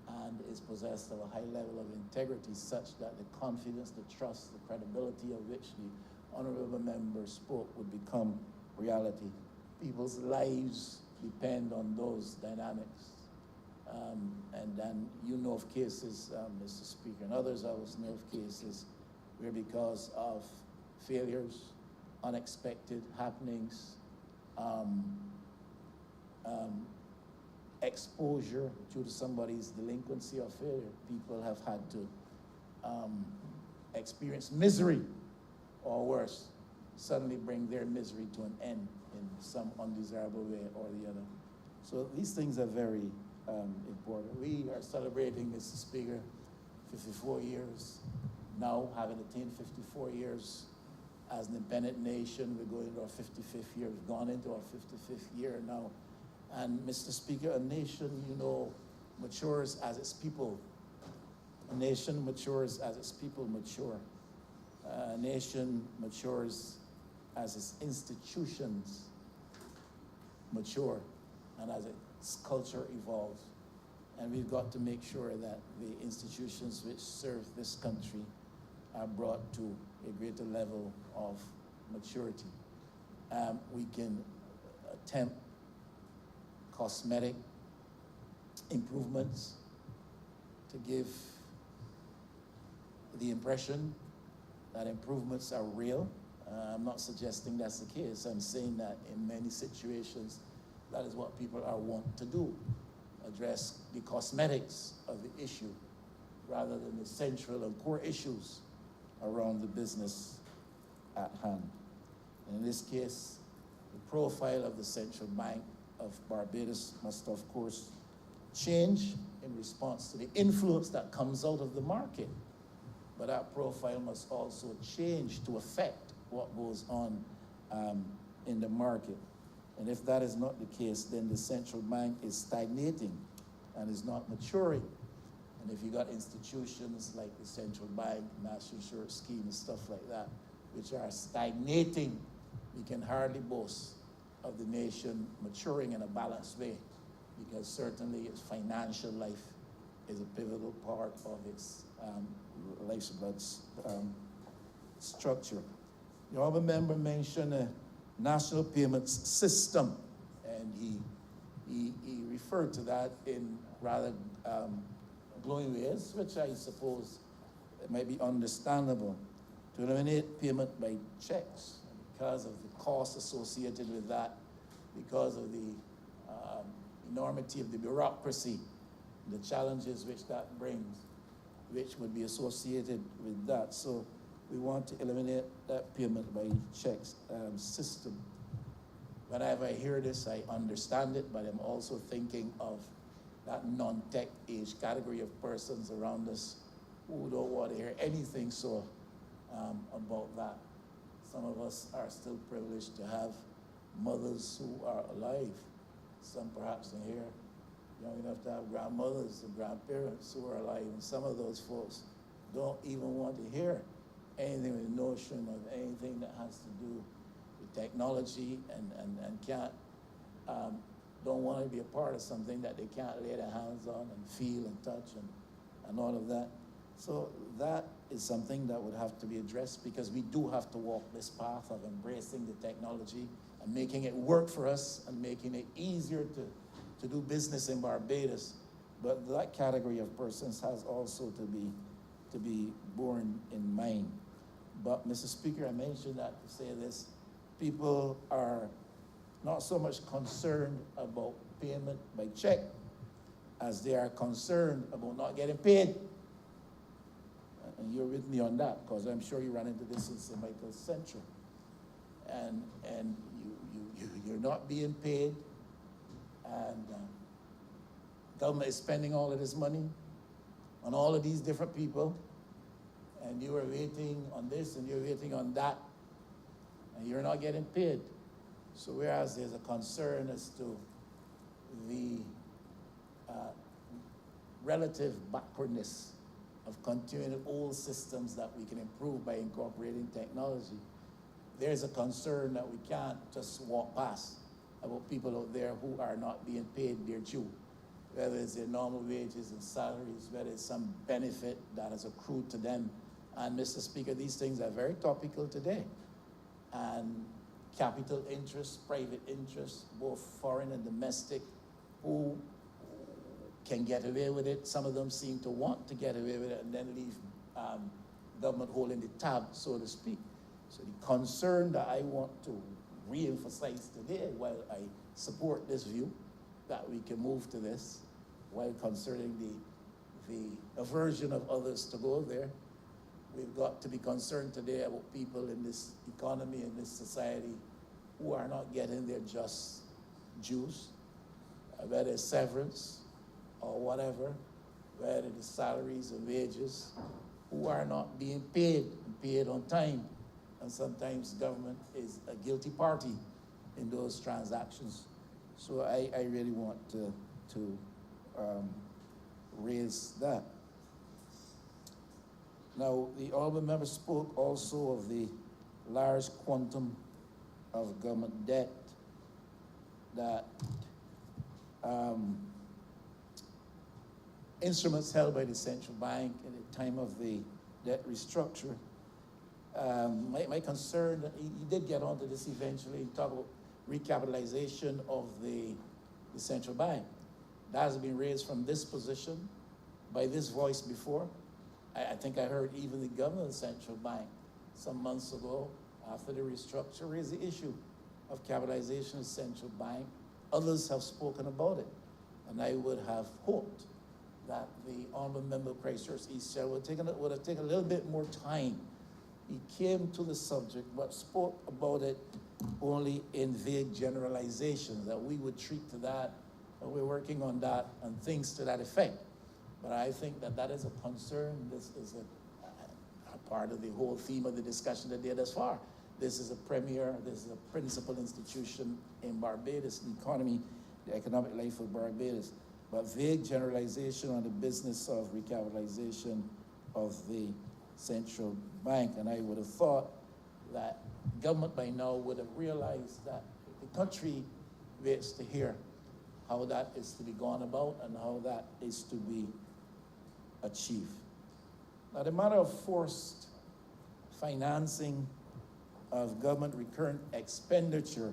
Speaker 5: and is possessed of a high level of integrity such that the confidence, the trust, the credibility of which the honorable member spoke would become reality. People's lives depend on those dynamics. And then you know of cases, Mr. Speaker, and others of us know of cases where because of failures, unexpected happenings, exposure due to somebody's delinquency or failure, people have had to experience misery or worse, suddenly bring their misery to an end in some undesirable way or the other. So these things are very important. We are celebrating, Mr. Speaker, 54 years now, having attained 54 years as an independent nation. We're going into our 55th year. We've gone into our 55th year now. And Mr. Speaker, a nation, you know, matures as its people. A nation matures as its people mature. A nation matures as its institutions mature and as its culture evolves. And we've got to make sure that the institutions which serve this country are brought to a greater level of maturity. We can attempt cosmetic improvements to give the impression that improvements are real. I'm not suggesting that's the case. I'm saying that in many situations, that is what people are wont to do, address the cosmetics of the issue rather than the central and core issues around the business at hand. And in this case, the profile of the Central Bank of Barbados must, of course, change in response to the influence that comes out of the market. But that profile must also change to affect what goes on in the market. And if that is not the case, then the central bank is stagnating and is not maturing. And if you got institutions like the central bank, national insurance scheme, and stuff like that, which are stagnating, we can hardly boast of the nation maturing in a balanced way, because certainly its financial life is a pivotal part of its lifeblood structure. The honorable member mentioned a national payments system, and he referred to that in rather glowing ways, which I suppose might be understandable, to eliminate payment by checks because of the costs associated with that, because of the enormity of the bureaucracy, the challenges which that brings, which would be associated with that. So we want to eliminate that payment by checks system. Whenever I hear this, I understand it, but I'm also thinking of that non-tech age category of persons around us who don't want to hear anything about that. Some of us are still privileged to have mothers who are alive. Some perhaps in here young enough to have grandmothers and grandparents who are alive, and some of those folks don't even want to hear anything with the notion of anything that has to do with technology, and can't, don't want to be a part of something that they can't lay their hands on and feel and touch and all of that. So that is something that would have to be addressed, because we do have to walk this path of embracing the technology and making it work for us and making it easier to do business in Barbados. But that category of persons has also to be borne in mind. But Mr. Speaker, I mentioned that to say this: people are not so much concerned about payment by check as they are concerned about not getting paid. And you're with me on that, because I'm sure you ran into this in St. Michael's Central. And you're not being paid, and government is spending all of this money on all of these different people, and you are waiting on this and you're waiting on that, and you're not getting paid. So whereas there's a concern as to the relative backwardness of continuing old systems that we can improve by incorporating technology, there's a concern that we can't just walk past about people out there who are not being paid their due, whether it's their normal wages and salaries, whether it's some benefit that has accrued to them. And Mr. Speaker, these things are very topical today. And capital interests, private interests, both foreign and domestic, who can get away with it. Some of them seem to want to get away with it and then leave government holding the tab, so to speak. So the concern that I want to re-emphasize today, while I support this view, that we can move to this, while concerning the aversion of others to go there, we've got to be concerned today about people in this economy, in this society, who are not getting their just dues, whether it's severance or whatever, whether it's salaries and wages, who are not being paid and paid on time. And sometimes government is a guilty party in those transactions. So I really want to raise that. Now, the honorable member spoke also of the large quantum of government debt that instruments held by the central bank at the time of the debt restructure. My concern, he did get onto this eventually, he talked about recapitalization of the central bank. That has been raised from this position by this voice before. I think I heard even the governor of the central bank some months ago, after the restructure, raise the issue of capitalization of central bank. Others have spoken about it, and I would have hoped that the honorable member of Christchurch East Shell would have taken a little bit more time. He came to the subject, but spoke about it only in vague generalizations, that we would treat to that, and we're working on that, and things to that effect. But I think that that is a concern. This is a part of the whole theme of the discussion today thus far. This is a this is a principal institution in Barbados, the economy, the economic life of Barbados. But vague generalization on the business of recapitalization of the central bank. And I would have thought that government by now would have realized that the country waits to hear how that is to be gone about and how that is to be achieved. Now, the matter of forced financing of government recurrent expenditure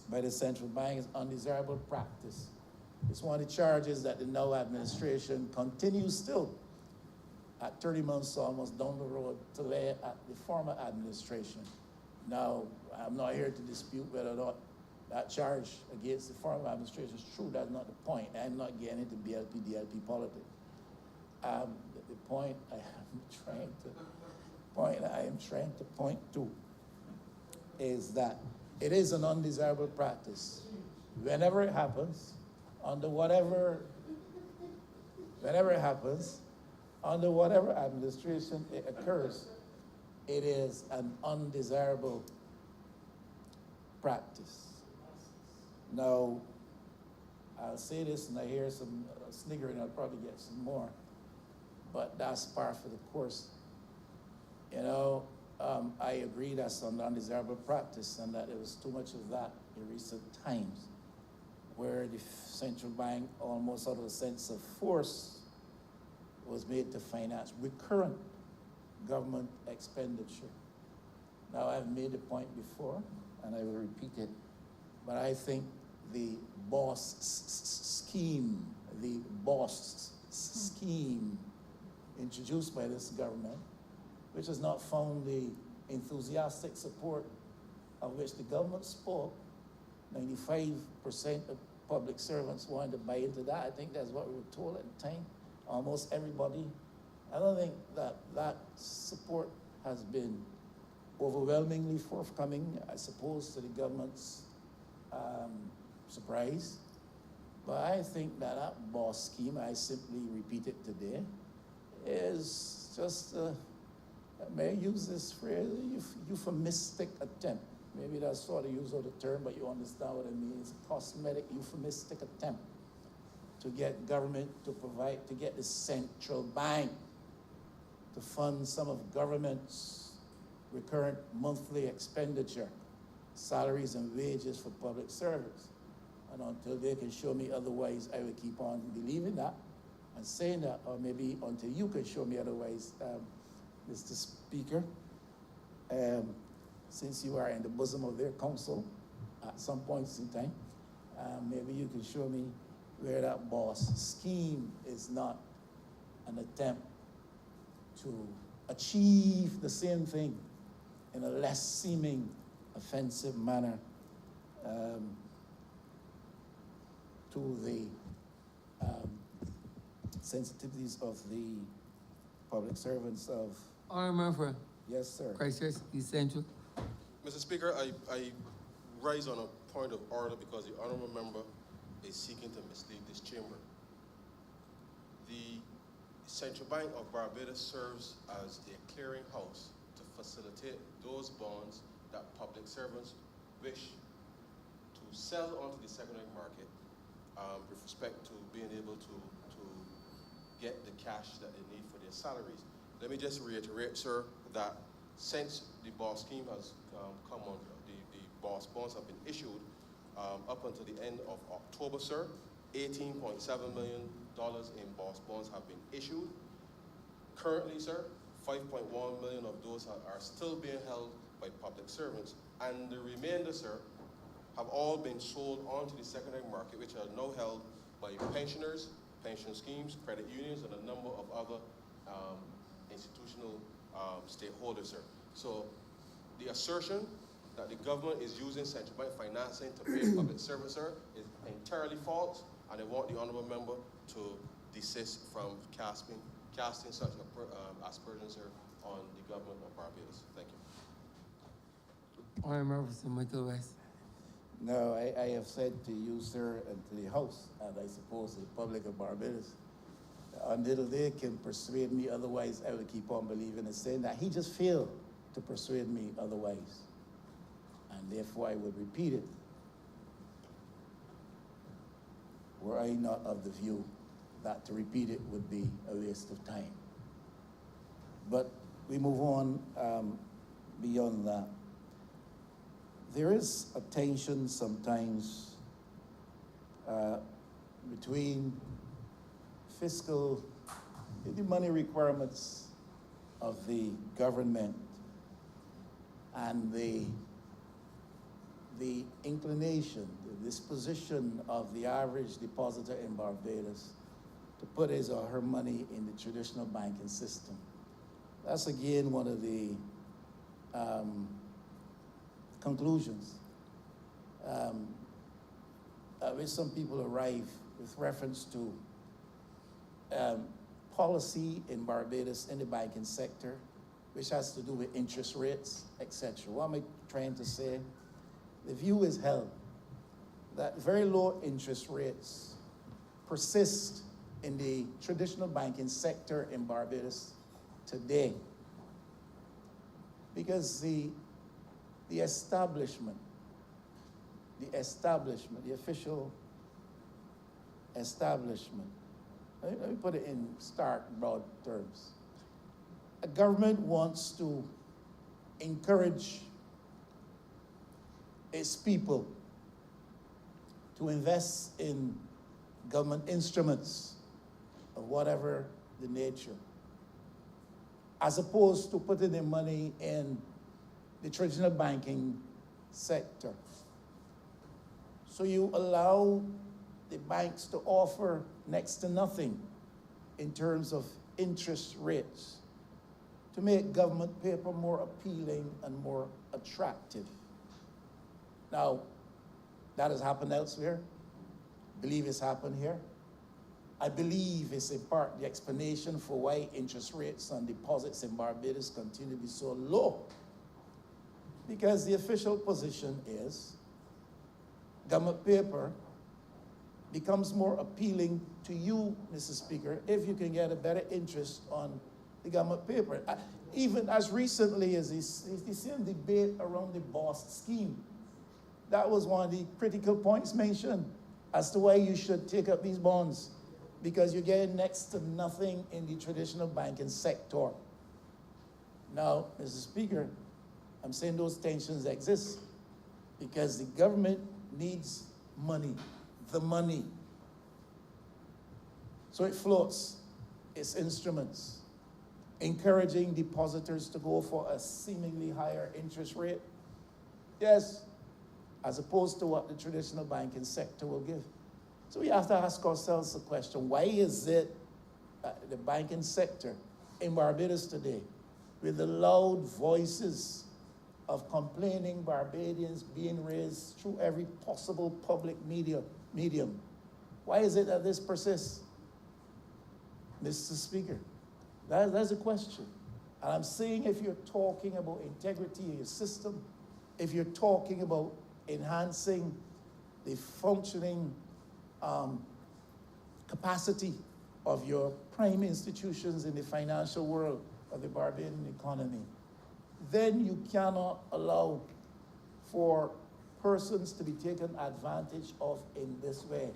Speaker 5: by the central bank is undesirable practice. It's one of the charges that the now administration continues still at 30 months almost down the road to lay at the former administration. Now, I'm not here to dispute whether or not that charge against the former administration is true. That's not the point. I'm not getting into BLP, DLP politics. The point I am trying to point to is that it is an undesirable practice. Whenever it happens, under whatever administration it occurs, it is an undesirable practice. Now, I'll say this, and I hear some sniggering, I'll probably get some more, but that's par for the course. You know, I agree that's an undesirable practice, and that there was too much of that in recent times, where the central bank, almost out of a sense of force, was made to finance recurrent government expenditure. Now, I've made the point before, and I will repeat it, but I think the BOSS scheme introduced by this government, which has not found the enthusiastic support of which the government spoke. 95% of public servants wanted to buy into that. I think that's what we were told at the time. Almost everybody. I don't think that that support has been overwhelmingly forthcoming, I suppose, to the government's surprise. But I think that that BOSS scheme, I simply repeat it today, is just, may I use this phrase, euphemistic attempt. Maybe that's sort of use of the term, but you understand what I mean. It's a cosmetic, euphemistic attempt to get government to provide, to get the central bank to fund some of government's recurrent monthly expenditure, salaries and wages for public servants. And until they can show me otherwise, I will keep on believing that and saying that, or maybe until you can show me otherwise, Mr. Speaker, since you are in the bosom of their council at some points in time, maybe you can show me where that BOSS scheme is not an attempt to achieve the same thing in a less seeming offensive manner to the sensitivities of the public servants of...
Speaker 3: Honorable Member.
Speaker 5: Yes, sir.
Speaker 3: Christchurch East Central.
Speaker 4: Mr. Speaker, I rise on a point of order because the honorable member is seeking to mislead this chamber. The Central Bank of Barbados serves as a clearinghouse to facilitate those bonds that public servants wish to sell onto the secondary market with respect to being able to get the cash that they need for their salaries. Let me just reiterate, sir, that since the BOSS scheme has come on, the BOSS bonds have been issued up until the end of October, sir, $18.7 million in BOSS bonds have been issued. Currently, sir, 5.1 million of those are still being held by public servants, and the remainder, sir, have all been sold onto the secondary market, which are now held by pensioners, pension schemes, credit unions, and a number of other institutional stakeholders, sir. So the assertion that the government is using central bank financing to pay public servants, sir, is entirely false, and I want the honorable member to desist from casting such aspersions here on the government of Barbados. Thank you.
Speaker 3: Honorable Member from Michael West.
Speaker 5: No, I have said to you, sir, and to the House, and I suppose to the public of Barbados, until they can persuade me otherwise, I will keep on believing and saying that he just failed to persuade me otherwise. And therefore, I would repeat it. Were I not of the view that to repeat it would be a waste of time. But we move on beyond that. There is a tension sometimes between fiscal, the money requirements of the government and the inclination, the disposition of the average depositor in Barbados to put his or her money in the traditional banking system. That's again one of the conclusions which some people arrive with reference to policy in Barbados in the banking sector, which has to do with interest rates, etc. What am I trying to say? The view is held that very low interest rates persist in the traditional banking sector in Barbados today because the establishment, the official establishment, let me put it in stark, broad terms. A government wants to encourage its people to invest in government instruments of whatever the nature, as opposed to putting their money in the traditional banking sector. So you allow the banks to offer next to nothing in terms of interest rates to make government paper more appealing and more attractive. Now, that has happened elsewhere. I believe it's happened here. I believe it's in part the explanation for why interest rates on deposits in Barbados continue to be so low. Because the official position is government paper becomes more appealing to you, Mr. Speaker, if you can get a better interest on the government paper. Even as recently as the same debate around the BOST scheme, that was one of the critical points mentioned as to why you should take up these bonds, because you're getting next to nothing in the traditional banking sector. Now, Mr. Speaker, I'm saying those tensions exist because the government needs money, the money. So it floats its instruments, encouraging depositors to go for a seemingly higher interest rate. Yes, as opposed to what the traditional banking sector will give. So we have to ask ourselves the question, why is it that the banking sector in Barbados today, with the loud voices of complaining Barbadians being raised through every possible public medium, why is it that this persists? Mr. Speaker, that's a question. And I'm saying if you're talking about integrity in your system, if you're talking about enhancing the functioning capacity of your prime institutions in the financial world of the Barbadian economy, then you cannot allow for persons to be taken advantage of in this way.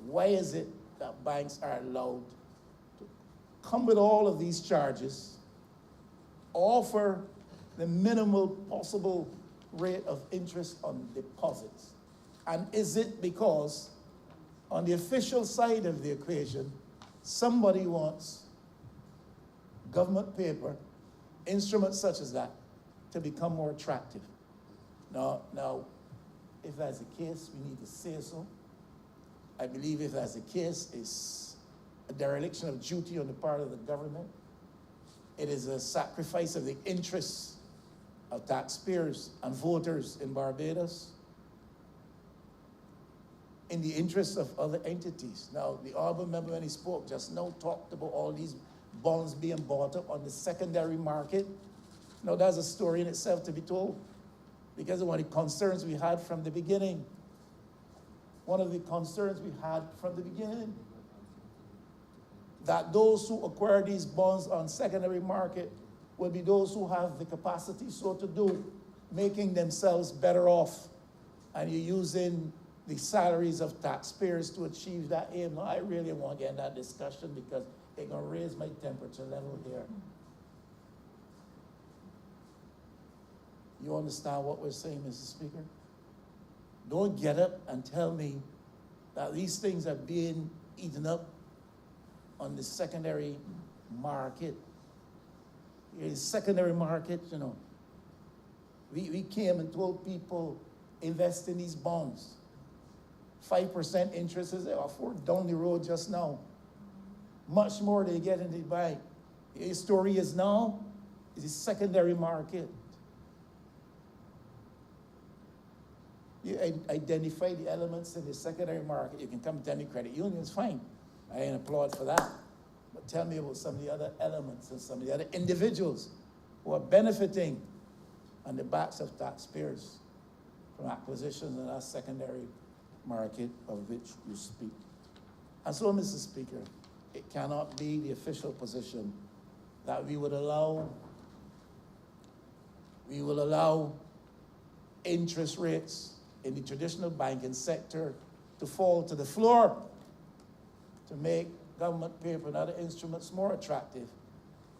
Speaker 5: Why is it that banks are allowed to come with all of these charges, offer the minimal possible rate of interest on deposits? And is it because on the official side of the equation, somebody wants government paper, instruments such as that, to become more attractive? Now, if that's the case, we need to say so. I believe if that's the case, it's a dereliction of duty on the part of the government. It is a sacrifice of the interests of taxpayers and voters in Barbados in the interests of other entities. Now, the honorable member, when he spoke just now, talked about all these bonds being bought up on the secondary market. Now, that's a story in itself to be told, because of one of the concerns we had from the beginning. One of the concerns we had from the beginning, that those who acquire these bonds on secondary market will be those who have the capacity so to do, making themselves better off. And you're using the salaries of taxpayers to achieve that aim. Now, I really want to get in that discussion because it's going to raise my temperature level here. You understand what we're saying, Mr. Speaker? Don't get up and tell me that these things are being eaten up on the secondary market. The secondary market, you know, we came and told people, invest in these bonds. 5% interest is afford down the road just now. Much more they get in the bank. The story is now, is the secondary market. You identify the elements in the secondary market. You can come to any credit unions, fine. I ain't applaud for that. But tell me about some of the other elements and some of the other individuals who are benefiting on the backs of taxpayers from acquisitions in that secondary market of which you speak. And so, Mr. Speaker, it cannot be the official position that we will allow interest rates in the traditional banking sector to fall to the floor to make government paper and other instruments more attractive.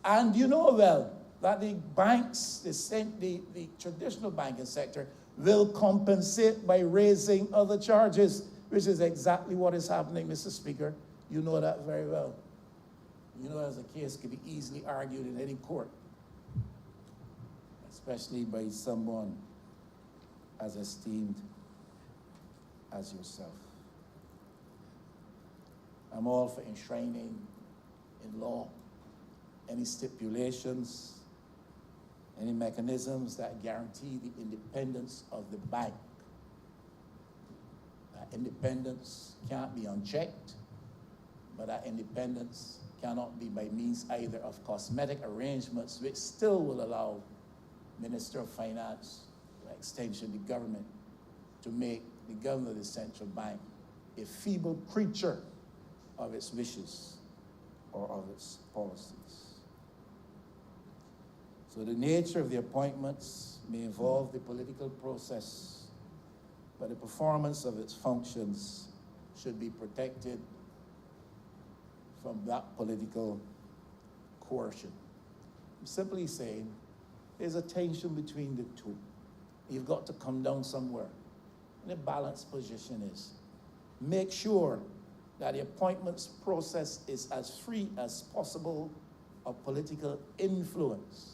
Speaker 5: And you know well that the banks, the traditional banking sector, will compensate by raising other charges, which is exactly what is happening, Mr. Speaker. You know that very well. You know, as a case can be easily argued in any court, especially by someone as esteemed as yourself. I'm all for enshrining in law any stipulations, any mechanisms that guarantee the independence of the bank. That independence can't be unchecked, but that independence cannot be by means either of cosmetic arrangements, which still will allow Minister of Finance, by extension the government, to make the governor of the central bank a feeble creature of its wishes or of its policies. So the nature of the appointments may involve the political process, but the performance of its functions should be protected from that political coercion. I'm simply saying there's a tension between the two. You've got to come down somewhere. And the balanced position is make sure that the appointments process is as free as possible of political influence.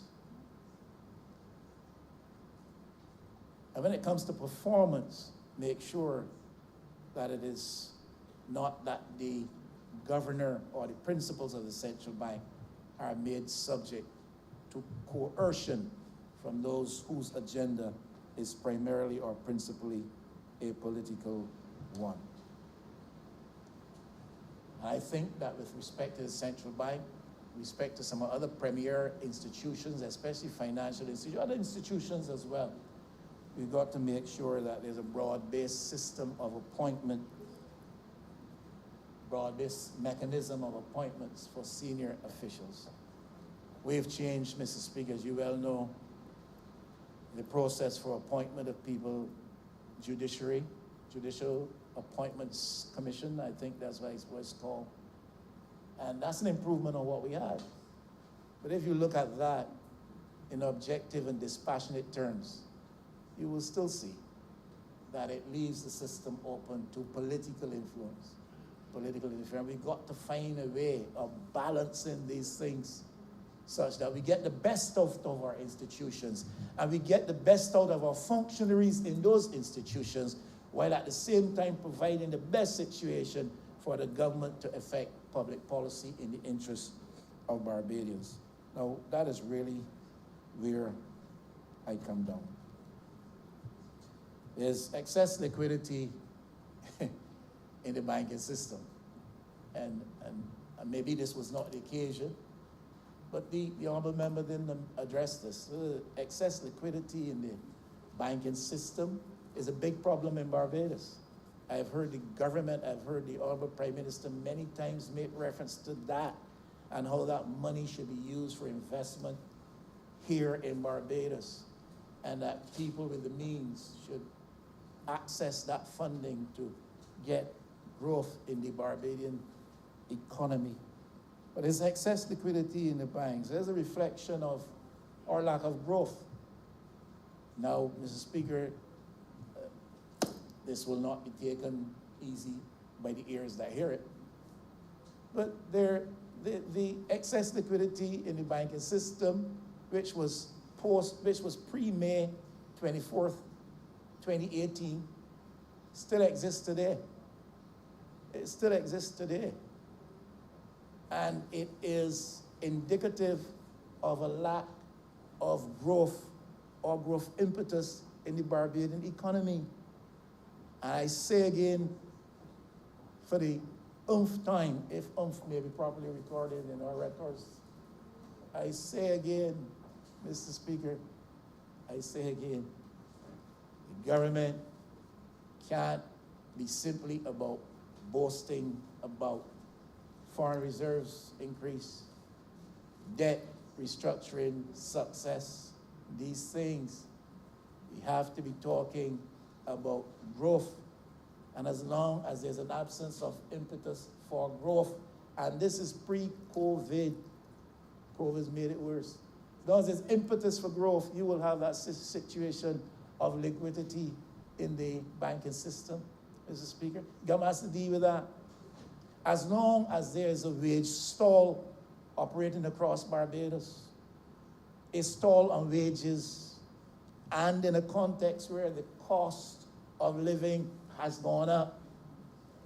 Speaker 5: And when it comes to performance, make sure that it is not that the governor or the principals of the central bank are made subject to coercion from those whose agenda is primarily or principally a political one. I think that with respect to the central bank, respect to some other premier institutions, especially financial institutions, other institutions as well, we've got to make sure that there's a broad-based system of appointment, broad-based mechanism of appointments for senior officials. We've changed, Mr. Speaker, as you well know, the process for appointment of people, Judicial Appointments Commission, I think that's what it's called. And that's an improvement on what we had. But if you look at that in objective and dispassionate terms, you will still see that it leaves the system open to political influence. We've got to find a way of balancing these things such that we get the best out of our institutions and we get the best out of our functionaries in those institutions, while at the same time providing the best situation for the government to effect public policy in the interest of Barbadians. Now, that is really where I come down. There's excess liquidity in the banking system. And maybe this was not the occasion, but the honorable member didn't address this. Excess liquidity in the banking system is a big problem in Barbados. I've heard the government, I've heard the honorable Prime Minister many times make reference to that and how that money should be used for investment here in Barbados, and that people with the means should access that funding to get growth in the Barbadian economy. But there's excess liquidity in the banks. There's a reflection of our lack of growth. Now, Mr. Speaker, this will not be taken easy by the ears that hear it, but the excess liquidity in the banking system, which was pre-May 24th, 2018, still exists today. It still exists today. And it is indicative of a lack of growth or growth impetus in the Barbadian economy. And I say again, for the time, if may be properly recorded in our records, I say again, Mr. Speaker, I say again, the government can't be simply about boasting about foreign reserves increase, debt restructuring success, these things. We have to be talking about growth. And as long as there's an absence of impetus for growth, and this is pre-COVID, COVID's made it worse. As long as there's impetus for growth, you will have that situation of liquidity in the banking system, Mr. Speaker. Government has to deal with that. As long as there's a wage stall operating across Barbados, a stall on wages, and in a context where the cost of living has gone up,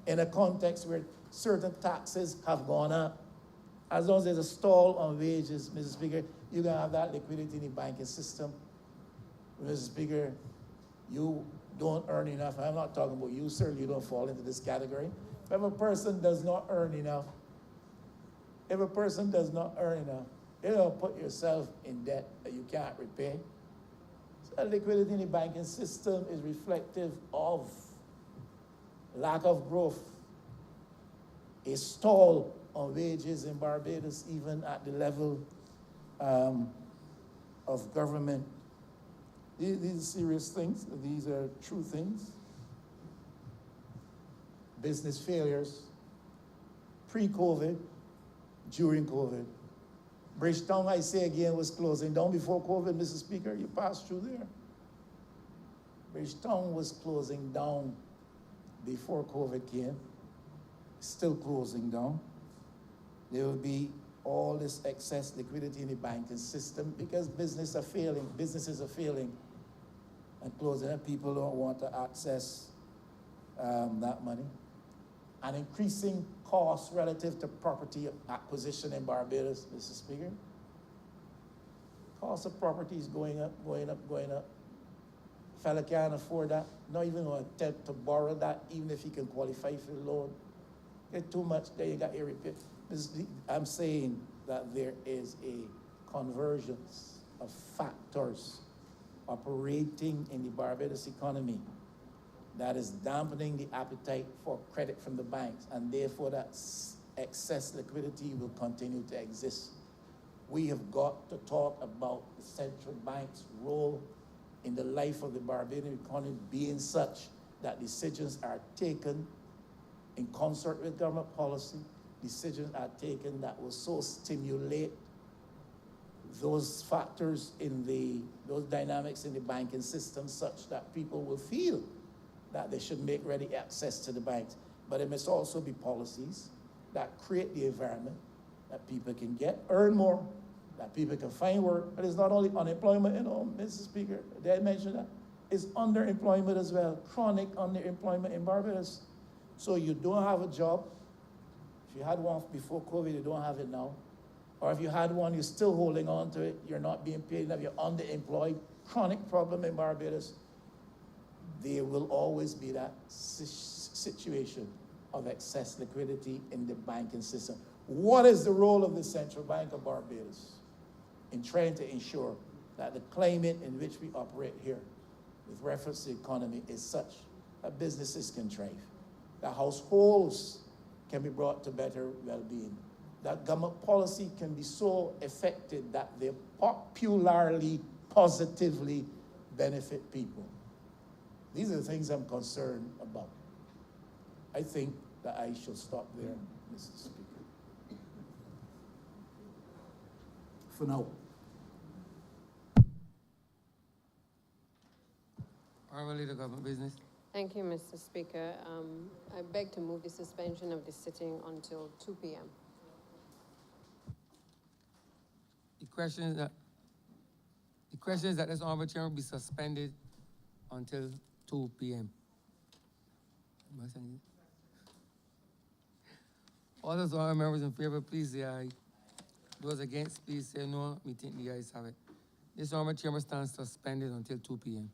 Speaker 5: in a context where certain taxes have gone up, as long as there's a stall on wages, Mr. Speaker, you're going to have that liquidity in the banking system. Mr. Speaker, you don't earn enough. I'm not talking about you, sir. You don't fall into this category. If a person does not earn enough, you'll put yourself in debt that you can't repay. So liquidity in the banking system is reflective of lack of growth, a stall on wages in Barbados, even at the level of government. These are serious things. These are true things. Business failures, pre-COVID, during COVID. Bridgetown, I say again, was closing down before COVID, Mr. Speaker. You passed through there. Bridgetown was closing down before COVID came, still closing down. There will be all this excess liquidity in the banking system because businesses are failing and closing, and people don't want to access that money. An increasing cost relative to property acquisition in Barbados, Mr. Speaker. Cost of property is going up. Fella can't afford that, not even going to attempt to borrow that, even if he can qualify for the loan. Get too much, there you got your repair. I'm saying that there is a convergence of factors operating in the Barbados economy that is dampening the appetite for credit from the banks, and therefore that excess liquidity will continue to exist. We have got to talk about the central bank's role in the life of the Barbadian economy being such that decisions are taken in concert with government policy, decisions are taken that will so stimulate those factors in those dynamics in the banking system such that people will feel that they should make ready access to the banks. But it must also be policies that create the environment that people can earn more, that people can find work. But it's not only unemployment, Mr. Speaker, did I mention that? It's underemployment as well, chronic underemployment in Barbados. So you don't have a job. If you had one before COVID, you don't have it now. Or if you had one, you're still holding on to it, you're not being paid enough, you're underemployed, chronic problem in Barbados. There will always be that situation. of excess liquidity in the banking system. What is the role of the Central Bank of Barbados in trying to ensure that the climate in which we operate here with reference to the economy is such that businesses can thrive, that households can be brought to better well-being, that government policy can be so effective that they popularly, positively benefit people? These are the things I'm concerned about. I think that I shall stop there, Mr. Speaker. For now.
Speaker 3: Honorable Leader, Government Business.
Speaker 1: Thank you, Mr. Speaker. I beg to move the suspension of the sitting until 2 p.m.
Speaker 3: The question is that this honorable chair will be suspended until 2 p.m. All those honorable members in favor, please say aye. Those against, please say no. Me think the ayes have it. This honorable chair stands suspended until 2 p.m.